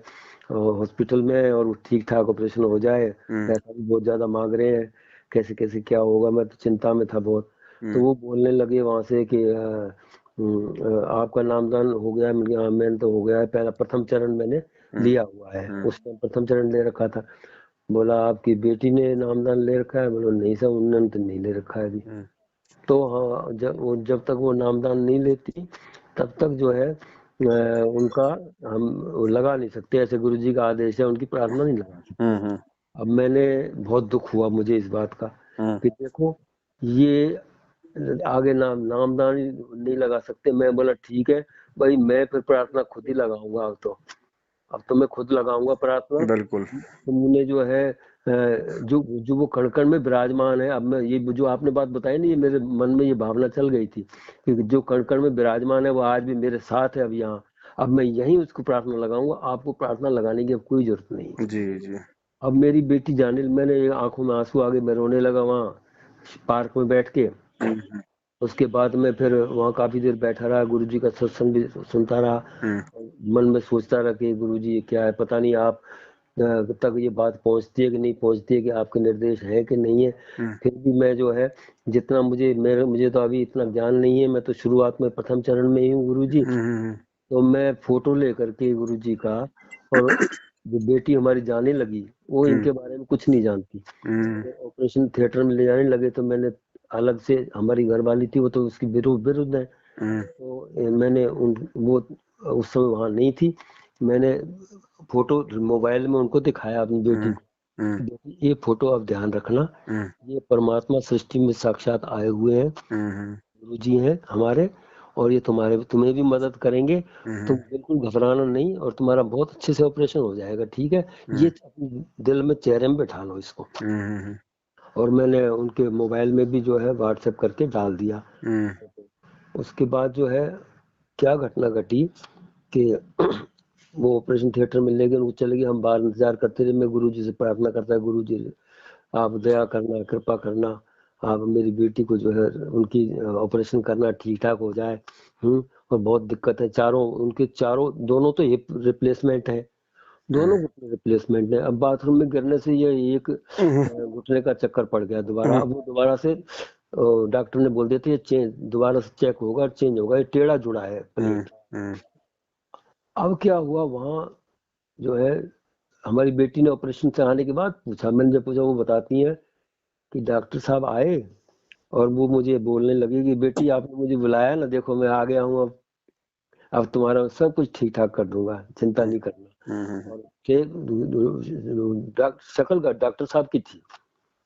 हॉस्पिटल में है और वो ठीक ठाक ऑपरेशन हो जाए, हम्म पैसा भी बहुत ज्यादा मांग रहे हैं, कैसे कैसे क्या होगा। मैं तो चिंता में था बहुत। तो हम्म वो बोलने लगे वहां से कि आपका नामदान हो गया है। मैंने कहा, हाँ, मैंने तो हो गया है, पहला प्रथम चरण मैंने हम्म लिया हुआ है, हम्म उस टाइम प्रथम चरण ले रखा था। बोला आपकी बेटी ने नामदान ले रखा है? बोला नहीं सर, उन्होंने तो नहीं ले रखा है अभी। हम्म तो हाँ, जब तक वो नामदान नहीं लेती तब तक जो है उनका हम लगा नहीं सकते, ऐसे गुरुजी का आदेश है, उनकी प्रार्थना नहीं लगा सकते। हम्म अब मैंने बहुत दुख हुआ मुझे इस बात का हम्म कि देखो, ये आगे नामदान ही नहीं लगा सकते। मैं बोला ठीक है भाई, मैं फिर प्रार्थना खुद ही लगाऊंगा। अब तो मैं खुद लगाऊंगा प्रार्थना। बिल्कुल। तुमने जो है जो जो वो कण कण में विराजमान है, अब मैं ये जो आपने बात बताई ना, ये मेरे मन में ये भावना चल गई थी कि जो कण कण में विराजमान है वो आज भी मेरे साथ है अब यहाँ। अब मैं यहीं उसको प्रार्थना लगाऊंगा, आपको प्रार्थना लगाने की अब कोई जरूरत नहीं। जी जी अब मेरी बेटी जाने, मैंने आंखों में आंसू आ गए, मैं रोने लगा वहाँ पार्क में बैठ के। हम्म उसके बाद में फिर वहाँ काफी देर बैठा रहा, गुरुजी का सत्संग भी सुनता रहा। हम्म मन में सोचता रहा कि गुरुजी ये क्या है, पता नहीं आप तक ये बात पहुंचती है कि नहीं पहुंचती है, कि आपके निर्देश है कि नहीं है। हम्म फिर भी मैं जो है, जितना मुझे तो अभी इतना ज्ञान नहीं है, मैं तो शुरुआत में प्रथम चरण में ही हूँ गुरुजी। हम्म तो मैं फोटो लेकर के गुरुजी का, और जो बेटी हमारी जाने लगी वो हम्म इनके बारे में कुछ नहीं जानती। हम्म तो ऑपरेशन थिएटर में ले जाने लगे तो मैंने अलग से, हमारी घरवाली थी वो तो उसकी विरुद्ध विरुद्ध है, हम्म तो मैंने वो उस समय वहां नहीं थी। मैंने फोटो मोबाइल में उनको दिखाया अपनी बेटी हम्म को कि बेटी ये फोटो आप ध्यान रखना, हम्म ये परमात्मा सृष्टि में साक्षात आए हुए हैं, हम्म गुरु जी हैं हमारे, और ये तुम्हें भी मदद करेंगे। तुम हम्म बिल्कुल घबराना नहीं, और तुम्हारा बहुत अच्छे से ऑपरेशन हो जाएगा, ठीक है। ये अपने दिल में, चेहरे में बैठा लो इसको। हम्म और मैंने उनके मोबाइल में भी जो है व्हाट्सएप करके डाल दिया। हम्म उसके बाद जो है क्या घटना घटी कि वो ऑपरेशन थिएटर में ले गए, वो चले गए, हम बाहर इंतजार करते रहे। मैं गुरुजी से प्रार्थना करता है, गुरुजी आप दया करना, कृपा करना, आप मेरी बेटी को जो है उनकी ऑपरेशन करना, ठीक ठाक हो जाए। और बहुत दिक्कत है, चारों दोनों तो हिप रिप्लेसमेंट है, दोनों घुटने रिप्लेसमेंट है। अब बाथरूम में गिरने से ये एक घुटने का चक्कर पड़ गया दोबारा। अब वो दोबारा से डॉक्टर ने बोल दिया था ये चेंज, दोबारा से चेक होगा, चेंज होगा, ये टेढ़ा जुड़ा है प्लेट। अब क्या हुआ वहाँ जो है, हमारी बेटी ने ऑपरेशन से आने के बाद पूछा, मैंने जब पूछा, वो बताती है कि डॉक्टर साहब आए और वो मुझे बोलने लगे कि बेटी आपने मुझे बुलाया ना, देखो मैं आ गया हूँ, अब तुम्हारा सब कुछ ठीक ठाक कर दूंगा, चिंता नहीं करना। और शक्ल डॉक्टर साहब की थी,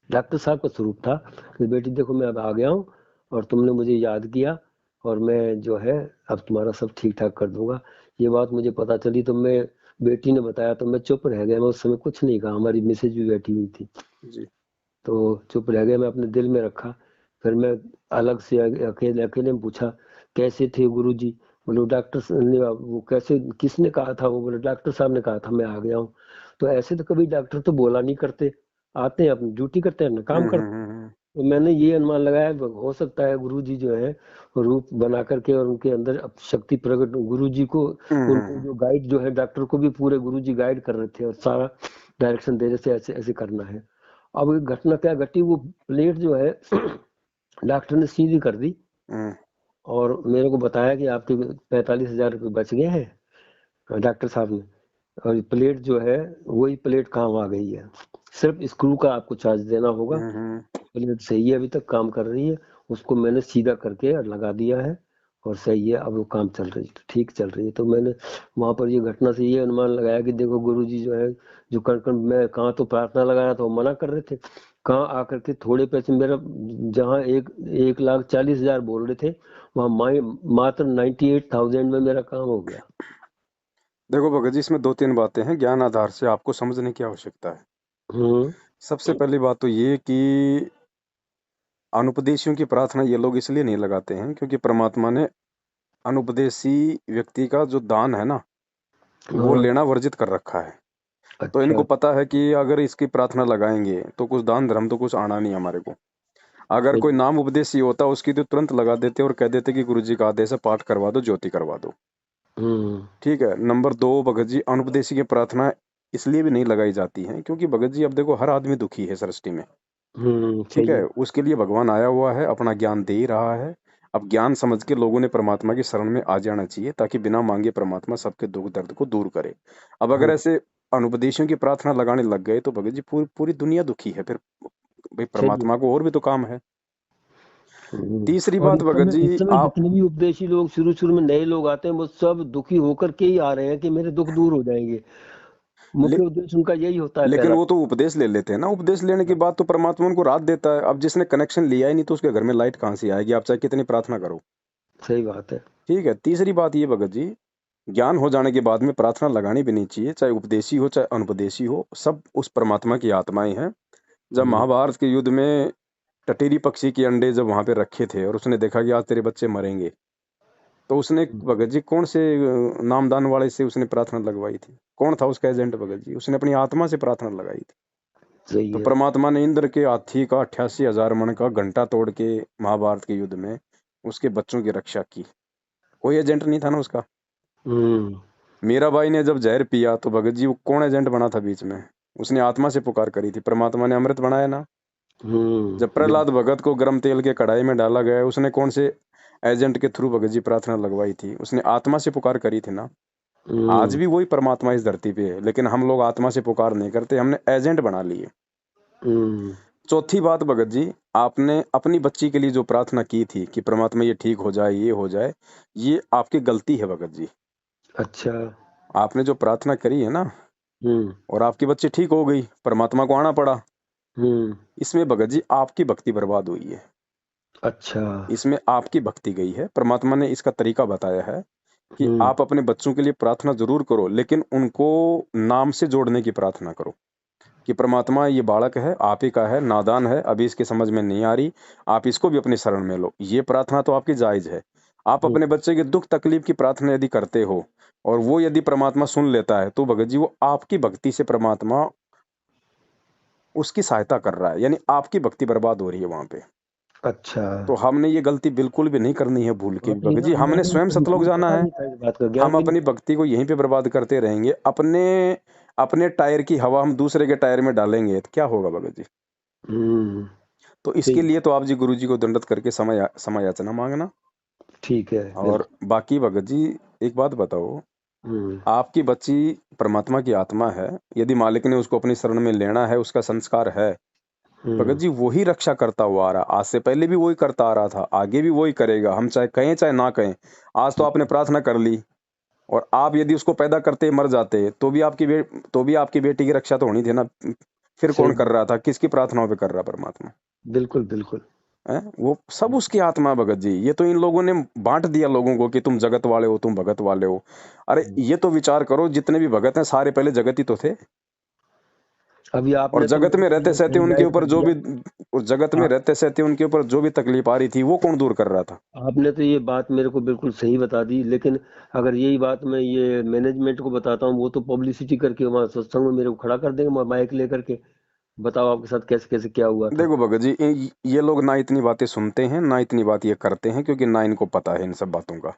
डॉक्टर साहब का स्वरूप था कि बेटी देखो मैं अब आ गया हूँ और तुमने मुझे याद किया और मैं जो है अब तुम्हारा सब ठीक ठाक कर दूंगा। ये बात मुझे पता चली तो मैं, बेटी ने बताया तो मैं चुप रह गया, मैं उस समय कुछ नहीं कहा, हमारी मिसेज भी बैठी हुई थी। जी। तो चुप रह गया, मैं अपने दिल में रखा। फिर मैं अलग से अकेले अकेले में पूछा, कैसे थे गुरुजी? बोले डॉक्टर ने, वो कैसे, किसने कहा था? वो बोले डॉक्टर साहब ने कहा था, मैं आ गया हूँ। तो ऐसे तो कभी डॉक्टर तो बोला नहीं करते, आते हैं अपनी ड्यूटी करते हैं ना, काम करते हैं। हम्म। तो मैंने ये अनुमान लगाया, हो सकता है गुरुजी जो है रूप बना करके और उनके अंदर अब शक्ति प्रकट, गुरुजी को, उनको हम्म। जो गाइड जो है, डॉक्टर को भी पूरे गुरुजी गाइड कर रहे थे और सारा डायरेक्शन दे रहे थे, ऐसे ऐसे करना है। अब एक घटना क्या घटी, वो प्लेट जो है डॉक्टर ने सीधी कर दी हम्म। और मेरे को बताया कि आपके 45,000 रुपये बच गए हैं, डॉक्टर साहब ने। और प्लेट जो है वही प्लेट काम आ गई है, सिर्फ स्क्रू का आपको चार्ज देना होगा। हम्म। प्लेट सही है, अभी तक काम कर रही है। उसको मैंने सीधा करके लगा दिया है और सही है, अब वो काम चल रही है, ठीक चल रही है। तो मैंने वहां पर ये घटना से ये अनुमान लगाया कि देखो गुरुजी जो है, जो कण कण मैं कहाँ तो प्रार्थना लगाया तो वो मना कर रहे थे, कहाँ आकर के थोड़े पैसे मेरा, जहाँ 1,40,000 बोल रहे थे, वहां मात्र 98,000 में मेरा काम हो गया। देखो भगत जी, इसमें दो तीन बातें हैं ज्ञान आधार से आपको समझने की आवश्यकता है। हम्म। सबसे पहली बात तो ये कि अनुपदेशियों की प्रार्थना ये लोग इसलिए नहीं लगाते हैं क्योंकि परमात्मा ने अनुपदेशी व्यक्ति का जो दान है ना, वो हाँ। लेना वर्जित कर रखा है। तो अच्छा। इनको पता है कि अगर इसकी प्रार्थना लगाएंगे तो कुछ दान धर्म तो कुछ आना नहीं हमारे को। अगर कोई सही। नाम उपदेशी होता उसकी तो तुरंत लगा देते और कह देते कि गुरु जी का आदेश है, पाठ करवा दो, ज्योति करवा दो। हम्म। ठीक है। नंबर दो, भगत जी, अनुपदेशी की प्रार्थना इसलिए भी नहीं लगाई जाती है क्योंकि भगत जी अब देखो हर आदमी दुखी है सृष्टि में। ठीक सही है। है। उसके लिए भगवान आया हुआ है, अपना ज्ञान दे ही रहा है। अब ज्ञान समझ के लोगों ने परमात्मा की शरण में आ जाना चाहिए ताकि बिना मांगे परमात्मा सबके दुख दर्द को दूर करे। अब अगर हाँ। ऐसे अनुपदेशों की प्रार्थना लगाने लग गए तो भगत जी पूरी पूरी दुनिया दुखी है फिर। भाई सही है। परमात्मा को और भी तो काम है। तीसरी और बात भगत इस जी समय आप, जितने भी उपदेशी लोग शुरू शुरू में नए लोग आते हैं, वो सब दुखी होकर के ही आ रहे हैं कि मेरे दुख दूर हो जाएंगे। ले, मुख्य उद्देश्य उनका यही होता है लेकिन पहला। वो तो उपदेश ले लेते हैं ना, उपदेश लेने के बाद तो परमात्मा उनको राहत देता है। अब जिसने कनेक्शन लिया ही नहीं तो उसके घर में लाइट कहाँ से आएगी, आप चाहे कितनी प्रार्थना करो। सही बात है। ठीक है। तीसरी बात ये भगत जी, ज्ञान हो जाने के बाद में प्रार्थना लगानी भी नहीं चाहिए, चाहे उपदेशी हो चाहे अनुपदेशी हो, सब उस परमात्मा की आत्माएं हैं। जब हम्म। महाभारत के युद्ध में टटीरी पक्षी के अंडे जब वहां पे रखे थे और उसने देखा कि आज तेरे बच्चे मरेंगे, तो उसने भगत जी कौन से नामदान वाले से उसने प्रार्थना लगवाई थी? कौन था उसका एजेंट भगत जी? उसने अपनी आत्मा से प्रार्थना लगाई थी। सही तो है। परमात्मा ने इंद्र के हाथी का 88,000 मन का घंटा तोड़ के महाभारत के युद्ध में उसके बच्चों की रक्षा की। कोई एजेंट नहीं था ना उसका। हम्म। मीरा बाई ने जब जहर पिया तो भगत जी वो कौन एजेंट बना था बीच में? उसने आत्मा से पुकार करी थी, परमात्मा ने अमृत बनाया ना। जब प्रहलाद बिल्कुल। भगत को गर्म तेल के कढ़ाई में डाला गया, उसने कौन से एजेंट के थ्रू भगत जी प्रार्थना लगवाई थी? उसने आत्मा से पुकार करी थी ना। आज हम्म। भी वही परमात्मा इस धरती पे है, लेकिन हम लोग आत्मा से पुकार नहीं करते, हमने एजेंट बना लिए। हम्म। चौथी बात भगत जी, आपने अपनी बच्ची के लिए जो प्रार्थना की थी कि परमात्मा ये ठीक हो जाए, ये हो जाए, ये आपकी गलती है भगत जी। अच्छा। आपने जो प्रार्थना करी है ना, हम्म। और आपकी बच्ची ठीक हो गई, परमात्मा को आना पड़ा, हम्म। इसमें भगत जी आपकी भक्ति बर्बाद हुई है। अच्छा। इसमें आपकी भक्ति गई है। परमात्मा ने इसका तरीका बताया है कि हम्म। आप अपने बच्चों के लिए प्रार्थना जरूर करो, लेकिन उनको नाम से जोड़ने की प्रार्थना करो कि परमात्मा ये बालक है, आप ही का है, नादान है, अभी इसके समझ में नहीं आ रही, आप इसको भी अपनी शरण में लो। ये प्रार्थना तो आपकी जायज है। आप हम्म। अपने बच्चे के दुख तकलीफ की प्रार्थना यदि करते हो और वो यदि परमात्मा सुन लेता है तो भगत जी वो आपकी भक्ति से परमात्मा उसकी सहायता कर रहा है, यानी आपकी भक्ति बर्बाद हो रही है वहां पे। अच्छा। तो हमने ये गलती बिल्कुल भी नहीं करनी है, भूल के हाँ, भी तो भगत जी, हमने मैंने स्वयं सतलोक मुझे जाना पता है। नहीं था, इस बात का ज्ञान हम भी नहीं अपनी था। भक्ति को यहीं पे बर्बाद करते रहेंगे, अपने अपने टायर की हवा हम दूसरे के टायर में डालेंगे तो क्या होगा भगत जी? हम्म। तो इसके सही। लिए तो आप जी गुरु जी को दंडवत करके समय याचना मांगना। ठीक है। और बिल्कुल। बाकी भगत जी, एक बात बताओ, हम्म। आपकी बच्ची परमात्मा की आत्मा है, यदि मालिक ने उसको अपनी शरण में लेना है, उसका संस्कार है, भगत हम्म। जी वही रक्षा करता हुआ आ रहा, आज से पहले भी वही करता आ रहा था, आगे भी वही करेगा, हम चाहे कहें चाहे ना कहें। आज तो आपने प्रार्थना कर ली, और आप यदि उसको पैदा करते मर जाते तो भी आपकी बेटी की रक्षा तो होनी थी ना। फिर सही कौन कर बात, रहा था, किसकी प्रार्थनाओं पे कर रहा परमात्मा बिल्कुल बिल्कुल। है? वो सब उसकी आत्मा है भगत जी। ये तो इन लोगों ने बांट दिया लोगों को कि तुम जगत वाले हो, तुम भगत वाले हो। अरे ये तो विचार करो, जितने भी भगत हैं सारे पहले जगत ही तो थे। अभी और आपने तो जगत मेरे में को रहते ये सहते उनके एनलाइट ऊपर कर जो दिया। भी, और जगत में आ, रहते सहते उनके ऊपर जो भी तकलीफ आ रही थी वो कौन दूर कर रहा था? आपने तो ये बात मेरे को बिल्कुल सही बता दी, लेकिन अगर यही बात मैं ये मैनेजमेंट को बताता हूँ, वो तो पब्लिसिटी करके वहाँ सत्संग में मेरे को खड़ा कर देंगे माइक लेकर के। बताओ आपके साथ कैसे कैसे क्या हुआ था। देखो भगत जी, ये लोग ना इतनी बातें सुनते हैं ना इतनी बात ये करते हैं, क्योंकि ना इनको पता है इन सब बातों का।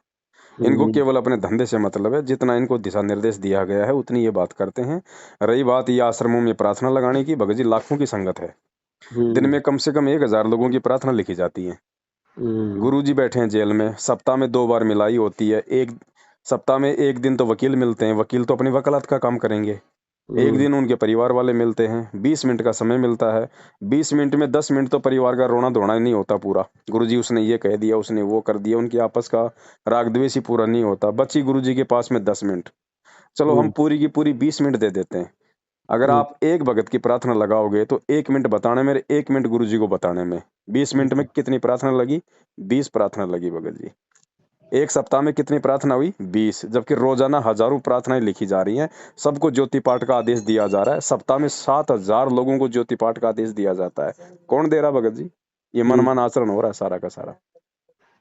इनको हम्म। केवल अपने धंधे से मतलब है। जितना इनको दिशा निर्देश दिया गया है उतनी ये बात करते हैं। रही बात ये आश्रमों में प्रार्थना लगाने की, भगत जी लाखों की संगत है। दिन हम्म। में कम से कम 1,000 लोगों की प्रार्थना लिखी जाती है। हम्म। गुरु जी बैठे हैं जेल में, सप्ताह में 2 बार मिलाई होती है। एक सप्ताह में एक दिन तो वकील मिलते हैं, वकील तो अपनी वकालत का काम करेंगे। एक हम्म। दिन उनके परिवार वाले मिलते हैं, 20 मिनट का समय मिलता है। 20 मिनट में 10 मिनट तो परिवार का रोना धोना ही नहीं होता पूरा। गुरुजी उसने ये कह दिया, उसने वो कर दिया, उनकी आपस का राग द्वेष ही पूरा नहीं होता। बची गुरुजी के पास में 10 मिनट। चलो हम हम्म। पूरी की पूरी 20 मिनट दे देते हैं। अगर हम्म। आप एक भगत की प्रार्थना लगाओगे तो 1 मिनट बताने में, 1 मिनट गुरुजी को बताने में, 20 मिनट में कितनी प्रार्थना लगी? 20 प्रार्थना लगी भगत जी। एक सप्ताह में कितनी प्रार्थना हुई? 20। जबकि रोजाना हजारों प्रार्थनाएं लिखी जा रही हैं। सबको ज्योति पाठ का आदेश दिया जा रहा है। सप्ताह में 7,000 लोगों को ज्योति पाठ का आदेश दिया जाता है। कौन दे रहा भगत जी? ये हम्म। मनमान आचरण हो रहा है सारा का सारा।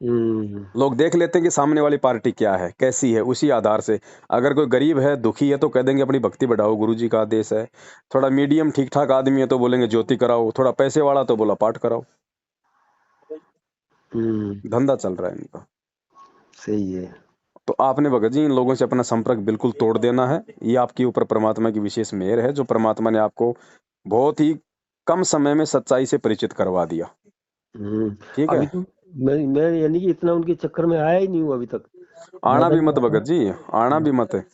हम्म। लोग देख लेते हैं कि सामने वाली पार्टी क्या है, कैसी है, उसी आधार से। अगर कोई गरीब है, दुखी है, तो कह देंगे अपनी भक्ति बढ़ाओ, गुरु जी का आदेश है। थोड़ा मीडियम ठीक ठाक आदमी है तो बोलेंगे ज्योति कराओ। थोड़ा पैसे वाला तो बोला पाठ कराओ। हम्म। धंधा चल रहा है इनका। सही है। तो आपने भगत जी इन लोगों से अपना संपर्क बिल्कुल तोड़ देना है। ये आपके ऊपर परमात्मा की विशेष मेहर है, जो परमात्मा ने आपको बहुत ही कम समय में सच्चाई से परिचित करवा दिया। हम्म। ठीक है? अभी तो मैं यानी कि इतना उनके चक्कर में आया ही नहीं हूँ अभी तक। आना ज्यादा भी नहीं मत आता। भगत जी, आना भी मत।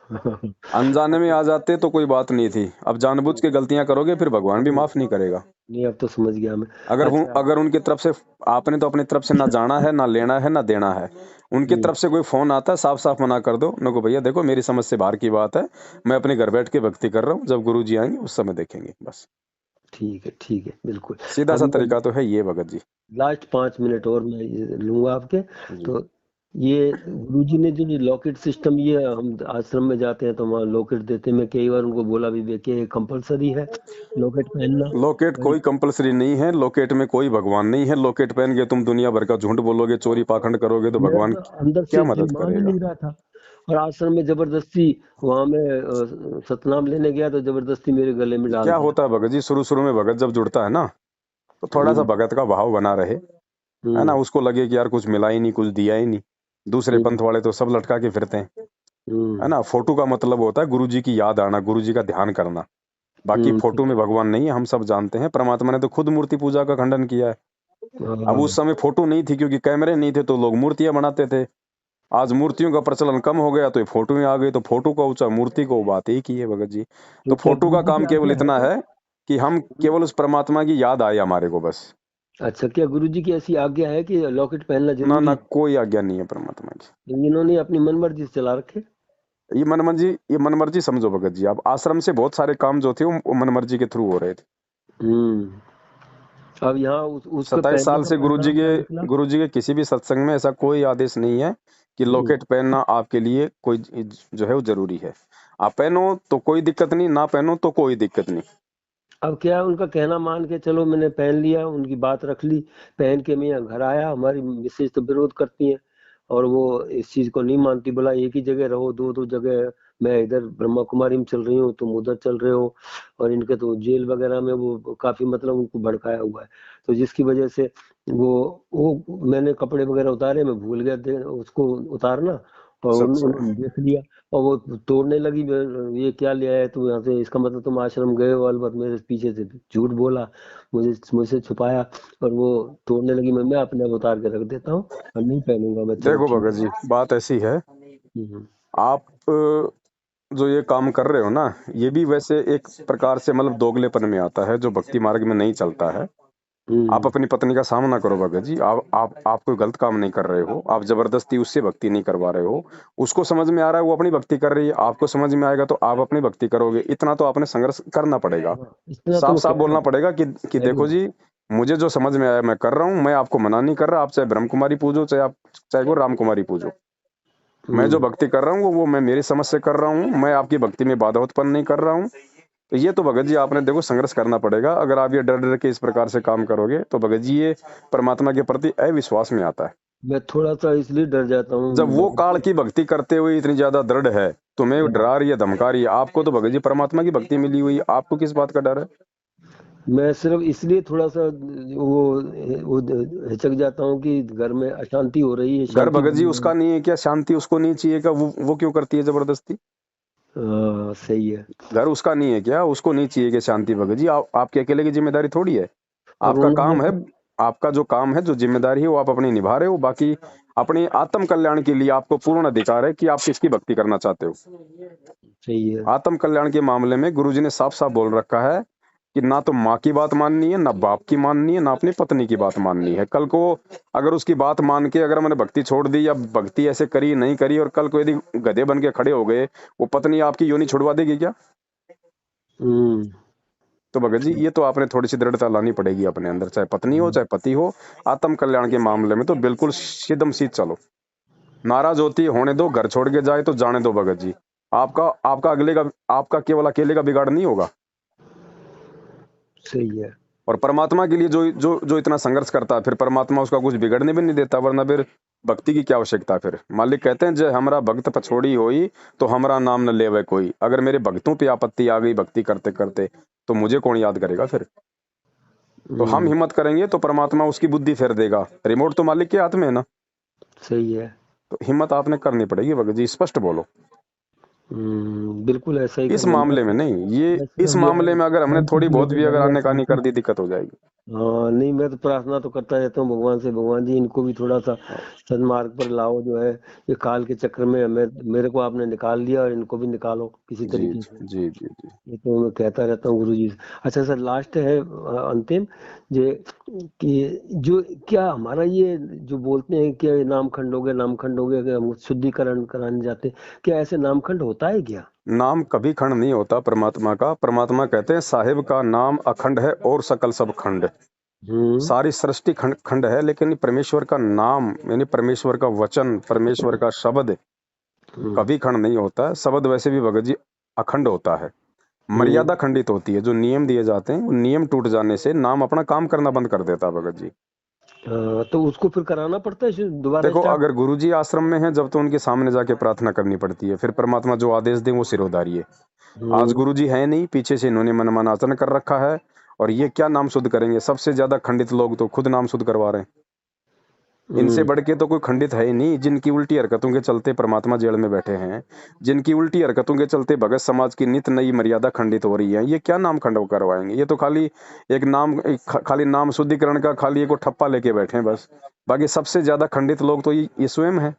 हाँ। अनजाने में आ जाते तो कोई बात नहीं थी। अब जानबूझ के गलतियां करोगे फिर भगवान भी नहीं माफ नहीं करेगा। नहीं, अब तो समझ गया मैं। अगर वो, अच्छा। अगर उनकी तरफ से, आपने तो अपनी तरफ से ना जाना है, ना लेना है, ना देना है। उनकी हम्म। तरफ से कोई फोन आता है, साफ साफ मना कर दो। नको भैया देखो, मेरी समझ से बाहर की बात है। मैं अपने घर बैठ के भक्ति कर रहा हूँ, जब गुरु जी आएंगे उस समय देखेंगे बस। ठीक है बिल्कुल। सीधा सा अभी मैं तरीका तो है ये भगत जी। लास्ट 5 मिनट और मैं ये लूंगा आपके। जी। तो ये गुरुजी ने जो लॉकेट सिस्टम, ये हम आश्रम में जाते हैं तो वहाँ लॉकेट देते हैं। मैं कई बार उनको बोला भी कि कंपलसरी है लॉकेट पहनना। लॉकेट भाई कोई कंपलसरी नहीं है। लॉकेट में कोई भगवान नहीं है। लॉकेट पहन के तुम दुनिया भर का झूठ बोलोगे, चोरी पाखंड करोगे, तो मेरा भगवान तो अंदर से क्या दिल मदद मान ही करेगा? नहीं रहा था। और आश्रम में जबरदस्ती, वहां में सतनाम लेने गया तो जबरदस्ती मेरे गले में डाल क्या दिया। होता है भगत जी, शुरू शुरू में भगत जब जुड़ता है ना, तो थोड़ा सा हम्म। भगत का भाव बना रहे, है ना। हम्म। उसको लगे कि यार कुछ मिला ही नहीं, कुछ दिया ही नहीं। दूसरे हम्म। पंथ वाले तो सब लटका के फिरते हैं, है हम्म। ना। फोटो का मतलब होता है गुरु जी की याद आना, गुरु जी का ध्यान करना। बाकी हम्म। फोटो में भगवान नहीं है, हम सब जानते हैं। परमात्मा ने तो खुद मूर्ति पूजा का खंडन किया है। अब हाँ। उस समय फोटो नहीं थी, क्योंकि कैमरे नहीं थे, तो लोग मूर्तियां बनाते थे। आज मूर्तियों का प्रचलन कम हो गया तो ये फोटो में आ गई, तो फोटो का ऊंचा, मूर्ति को बात ही की है भगत जी। तो तो क्या फोटो गुरु का जी की काम केवल आज्ञा है इतना क्या? है कि हम केवल उस परमात्मा की याद आए हमारे को, बस। अच्छा, क्या गुरु जी की ऐसी आज्ञा है कि लॉकेट पहनना ना जरूरी ना, है? कोई आज्ञा नहीं है परमात्मा की। इन्होंने अपनी मनमर्जी से चला रखे। ये मनमर्जी समझो भगत जी। अब आश्रम से बहुत सारे काम जो थे वो मनमर्जी के थ्रू हो रहे थे। हम्म। अब यहाँ उसके 27 साल पहनने का से परिणाम क्या निकला? गुरु जी के किसी भी सत्संग में ऐसा कोई आदेश नहीं है कि हम्म। लॉकेट पहनना आपके लिए कोई जो है वो जरूरी है। आप पहनो तो कोई दिक्कत नहीं, ना पहनो तो कोई दिक्कत नहीं। अब क्या है, उनका कहना मान के चलो, मैंने पहन लिया, उनकी बात रख ली। पहन के मैं यहाँ घर आया, हमारी मिसेज तो विरोध करती है और वो इस चीज को नहीं मानती। बोला एक ही जगह रहो, दो दो जगह। मैं इधर ब्रह्मा कुमारी में चल रही हूँ, तुम उधर चल रहे हो। और इनके तो जेल वगैरह में वो काफी मतलब उनको भड़काया हुआ है। तो जिसकी वजह से वो मैंने कपड़े वगैरह उतारे, मैं भूल गया उसको उतारना। और अच्छा। उन्होंने देख लिया और वो तोड़ने लगी। ये क्या ले आया तू यहाँ से, इसका मतलब तुम आश्रम गए हो। अलबत्त मेरे पीछे से झूठ बोला, मुझसे छुपाया। और वो तोड़ने लगी। मैं अपने आप उतार के रख देता हूँ और नहीं पहनूंगा मैं। चलो देखो ठीक भगत है। जी, बात ऐसी है। हम्म। आप जो ये काम कर रहे हो ना, ये भी वैसे एक प्रकार से मतलब दोगलेपन में आता है, जो भक्ति मार्ग में नहीं चलता है। आप अपनी पत्नी का सामना करो भगत जी। आप कोई गलत काम नहीं कर रहे हो, आप जबरदस्ती उससे भक्ति नहीं करवा रहे हो। उसको समझ में आ रहा है वो अपनी भक्ति कर रही है, आपको समझ में आएगा तो आप अपनी भक्ति करोगे। इतना तो आपने संघर्ष करना पड़ेगा, हाँ, इतना तो साफ वो साफ कहना बोलना पड़ेगा कि देखो जरूर। जी, मुझे जो समझ में आया मैं कर रहा हूँ, मैं आपको मना नहीं कर रहा। आप चाहे ब्रह्म कुमारी पूजो, चाहे वो राम कुमारी पूजो। मैं जो हम्म। भक्ति कर रहा हूँ वो मैं मेरी समझ से कर रहा हूँ, मैं आपकी भक्ति में बाधा उत्पन्न नहीं कर रहा हूँ। तो ये तो भगत जी आपने देखो संघर्ष करना पड़ेगा। अगर आप ये डर डर के इस प्रकार से काम करोगे तो भगत जी ये परमात्मा के प्रति अविश्वास में आता है। मैं थोड़ा सा इसलिए डर जाता जब हूँ वो भगत काल जी। की भक्ति करते हुए इतनी ज्यादा दृढ़ है, तुम्हें हाँ, डरा रही है, धमका रही है, आपको तो भगत जी परमात्मा की भक्ति मिली हुई है, आपको किस बात का डर है? मैं सिर्फ इसलिए थोड़ा सा वो हिचक जाता हूँ कि घर में अशांति हो रही है, घर शांति भगत जी बनी उसका रहे। नहीं है क्या? शांति उसको नहीं चाहिए क्या? वो क्यों करती है जबरदस्ती? हाँ, सही है। घर उसका नहीं है क्या? उसको नहीं चाहिए कि शांति? भगत जी आपके अकेले की जिम्मेदारी थोड़ी है। और आपका उन्होंने काम है, आपका जो काम है, जो जिम्मेदारी है वो आप अपनी निभा रहे हो। बाकी अपने आत्म कल्याण के लिए आपको पूर्ण अधिकार है कि आप किसकी भक्ति करना चाहते हो। सही है। आत्म कल्याण के मामले में गुरुजी ने साफ साफ बोल रखा है कि ना तो माँ की बात माननी है, ना बाप की माननी है, ना अपनी पत्नी की बात माननी है। कल को अगर उसकी बात मान के अगर मैंने भक्ति छोड़ दी या भक्ति ऐसे करी नहीं करी और कल को यदि गधे बन के खड़े हो गए, वो पत्नी आपकी योनि छुड़वा देगी क्या? हम्म। तो भगत जी ये तो आपने थोड़ी सी दृढ़ता लानी पड़ेगी अपने अंदर, चाहे पत्नी हो चाहे पति हो। आत्म कल्याण के मामले में तो बिल्कुल सीधम सीध चलो। नाराज होती है होने दो, घर छोड़ के जाए तो जाने दो भगत जी। आपका आपका अगले का, आपका केवल अकेले का बिगाड़ नहीं होगा। सही है। और परमात्मा के लिए जो जो जो इतना संघर्ष करता है, फिर परमात्मा उसका कुछ बिगड़ने भी नहीं देता। वरना फिर भक्ति की क्या आवश्यकता? फिर मालिक कहते हैं, जय हमरा भक्त पछोड़ी होई, तो हमरा नाम न लेवे कोई। अगर मेरे भक्तों पे आपत्ति आ गई भक्ति करते करते, तो मुझे कौन याद करेगा फिर? तो हम हम्म। हिम्मत करेंगे तो परमात्मा उसकी बुद्धि फेर देगा। रिमोट तो मालिक के हाथ में है ना। सही है। तो हिम्मत आपने करनी पड़ेगी भगत जी, स्पष्ट बोलो। बिल्कुल ऐसा ही इस करूंगा। मामले में नहीं, ये मैं इस सिर्फ जो है मामले में अगर हमने शांति थोड़ी के लिए बहुत भी अगर बोलूंगा, आने शांति। कर दी, दिक्कत हो जाएगी। हाँ, नहीं, मैं तो प्रार्थना तो करता रहता हूँ भगवान से, भगवान जी इनको भी थोड़ा सा सन्मार्ग पर लाओ, जो है ये काल के चक्र में मेरे को आपने निकाल दिया और इनको भी निकालो किसी जी तरीके से। जी जी जी जी। ये तो मैं कहता रहता हूँ गुरु जी से। अच्छा सर, लास्ट है अंतिम, जे कि जो क्या हमारा ये जो बोलते हैं कि नामखंड हो गए कि हम शुद्धिकरण कराने जाते हैं, क्या ऐसे नामखंड होता है क्या? नाम कभी खंड नहीं होता परमात्मा का। परमात्मा कहते हैं साहिब का नाम अखंड है और सकल सब खंड। हम्म। सारी सृष्टि खंड खंड है, लेकिन परमेश्वर का नाम यानी परमेश्वर का वचन, परमेश्वर का शब्द हम्म। कभी खंड नहीं होता है। शब्द वैसे भी भगत जी अखंड होता है। हम्म। मर्यादा खंडित होती है। जो नियम दिए जाते हैं वो नियम टूट जाने से नाम अपना काम करना बंद कर देता है भगत जी। तो उसको फिर कराना पड़ता है दोबारा देखो स्टार्ट? अगर गुरुजी आश्रम में है जब तो उनके सामने जाके प्रार्थना करनी पड़ती है, फिर परमात्मा जो आदेश दे वो सिरोधारी है। आज हम्म। गुरुजी है नहीं, पीछे से इन्होंने मनमाना आचरण कर रखा है। और ये क्या नाम शुद्ध करेंगे? सबसे ज्यादा खंडित लोग तो खुद नाम शुद्ध करवा रहे हैं। इनसे हम्म। बढ़ के तो कोई खंडित है ही नहीं। जिनकी उल्टी हरकतों के चलते परमात्मा जेल में बैठे हैं, जिनकी उल्टी हरकतों के चलते भगत समाज की नित नई मर्यादा खंडित हो रही है, ये क्या नाम खंड करवाएंगे? ये तो खाली एक नाम, खाली नाम शुद्धिकरण का खाली एक वो ठप्पा लेके बैठे हैं बस। बाकी सबसे ज्यादा खंडित लोग तो ये स्वयं है।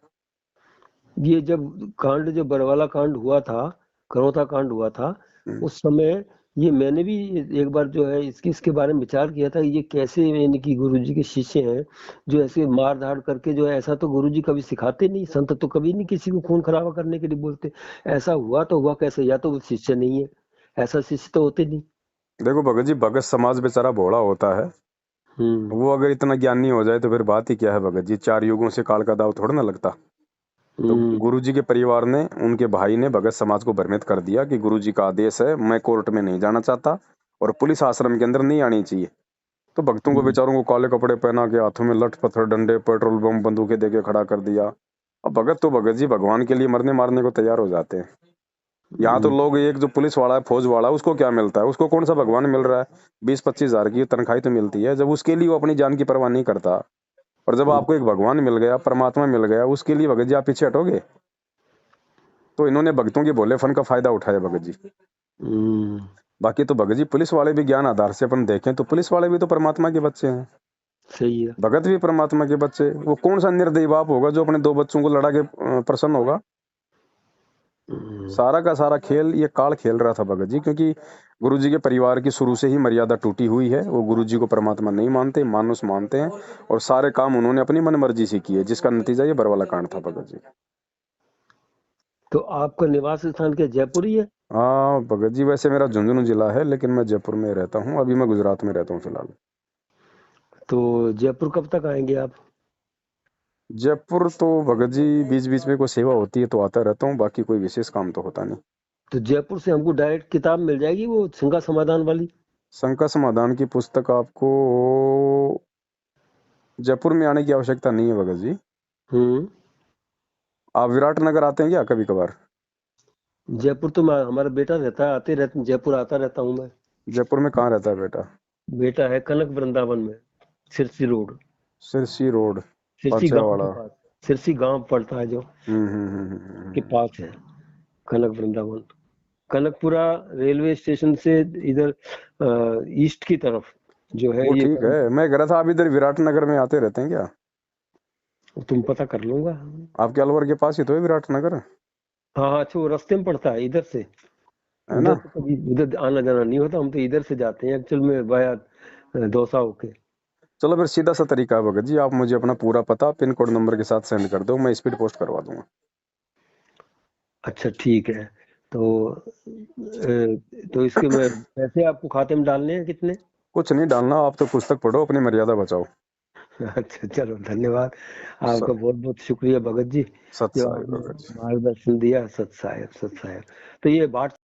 ये जब कांड, जब बरवाला कांड हुआ था, करौता कांड हुआ था, उस समय ये मैंने भी एक बार जो है इसके बारे में विचार किया था, ये कैसे यानी कि गुरुजी के शिष्य हैं जो ऐसे मार धाड़ करके जो है, ऐसा तो गुरुजी कभी सिखाते नहीं, संत तो कभी नहीं किसी को खून खराबा करने के लिए बोलते। ऐसा हुआ तो हुआ कैसे? या तो वो शिष्य नहीं है, ऐसा शिष्य तो होते नहीं। देखो भगत जी, भगत समाज बेचारा भोला होता है। हम्म। वो अगर इतना ज्ञानी हो जाए तो फिर बात ही क्या है भगत जी। चार युगों से काल का दाव थोड़ा ना लगता। तो हम्म। गुरुजी के परिवार ने, उनके भाई ने भगत समाज को भ्रमित कर दिया कि गुरुजी का आदेश है, मैं कोर्ट में नहीं जाना चाहता और पुलिस आश्रम के अंदर नहीं आनी चाहिए। तो भक्तों को हम्म। बेचारों को काले कपड़े पहना के हाथों में लठ पत्थर डंडे पेट्रोल बम बंदूकें देके खड़ा कर दिया। अब भगत तो भगत जी भगवान के लिए मरने मारने को तैयार हो जाते हैं। यहाँ तो हम्म। लोग, एक जो पुलिस वाला है, फौज वाला है, उसको क्या मिलता है? उसको कौन सा भगवान मिल रहा है? 20-25 हजार की तनख्वाही तो मिलती है। जब उसके लिए वो अपनी जान की परवाह नहीं करता, और जब आपको एक भगवान मिल गया, परमात्मा मिल गया, उसके लिए भगत जी आप पीछे हटोगे? तो इन्होंने भक्तों के भोलेपन का फायदा उठाया भगत जी। हम्म। बाकी तो भगत जी पुलिस वाले भी ज्ञान आधार से अपन देखें तो पुलिस वाले भी तो परमात्मा के बच्चे हैं। सही है। भगत भी परमात्मा के बच्चे। वो कौन सा निर्दयी बाप होगा जो अपने दो बच्चों को लड़ा के प्रसन्न होगा? सारा का सारा खेल ये काल खेल रहा था भगत जी, क्योंकि गुरु जी के परिवार की शुरू से ही मर्यादा टूटी हुई है। वो गुरु जी को परमात्मा नहीं मानते, मानुस मानते हैं, और सारे काम उन्होंने अपनी मन मर्जी से किए, जिसका नतीजा ये बरवाला कांड था भगत जी। तो आपका निवास स्थान क्या जयपुर ही है? हाँ भगत जी, वैसे मेरा झुंझुनू जिला है, लेकिन मैं जयपुर में रहता हूँ। अभी मैं गुजरात में रहता हूँ फिलहाल। तो जयपुर कब तक आएंगे आप? जयपुर तो भगत जी बीच बीच में कोई सेवा होती है तो आता रहता हूँ, बाकी कोई विशेष काम तो होता नहीं। तो जयपुर से हमको डायरेक्ट किताब मिल जाएगी वो शंका समाधान वाली? शंका समाधान की पुस्तक आपको जयपुर में आने की आवश्यकता नहीं है भगत जी। हम्म। आप विराटनगर आते हैं क्या कभी कभार? जयपुर तो हमारा बेटा रहता है, आते रहते, जयपुर आता रहता हूँ मैं। जयपुर में कहाँ रहता है बेटा? बेटा है कनक वृंदावन में, सिरसी रोड, सिरसी रोड, सिरसी गांव के पाछावाड़ा। पास। सिरसी गांव पड़ता है जो, के हम्म। पास है कनक वृंदावन। कनकपुरा रेलवे स्टेशन से इधर ईस्ट की तरफ जो है वो ये ठीक है, मैं कह रहा था आप इधर विराटनगर में आते रहते हैं क्या? तुम पता कर लूंगा। आपके अलवर के पास ही तो है विराटनगर, हाँ हाँ, अच्छा वो रास्ते में पड़ता है इधर से। है उधर ना? तो कभी उधर आना जाना नहीं होता, हम तो इधर से जाते हैं एक्चुअल में वाया दौसा होके। चलो फिर सीधा सा तरीका है भगत जी, आप मुझे अपना पूरा पता पिन कोड नंबर के साथ सेंड कर दो, मैं स्पीड पोस्ट करवा दूंगा। अच्छा ठीक है। तो इसके में पैसे आपको खाते में डालने हैं कितने? कुछ नहीं डालना, आप तो पुस्तक पढ़ो, अपनी मर्यादा बचाओ। अच्छा चलो धन्यवाद। स- आपका बहुत बहुत शुक्रिया भगत जी, सत जो साई आपने भगत जी। मार्गदर्शन दिया। सत साहेब, सत साहेब। तो ये बात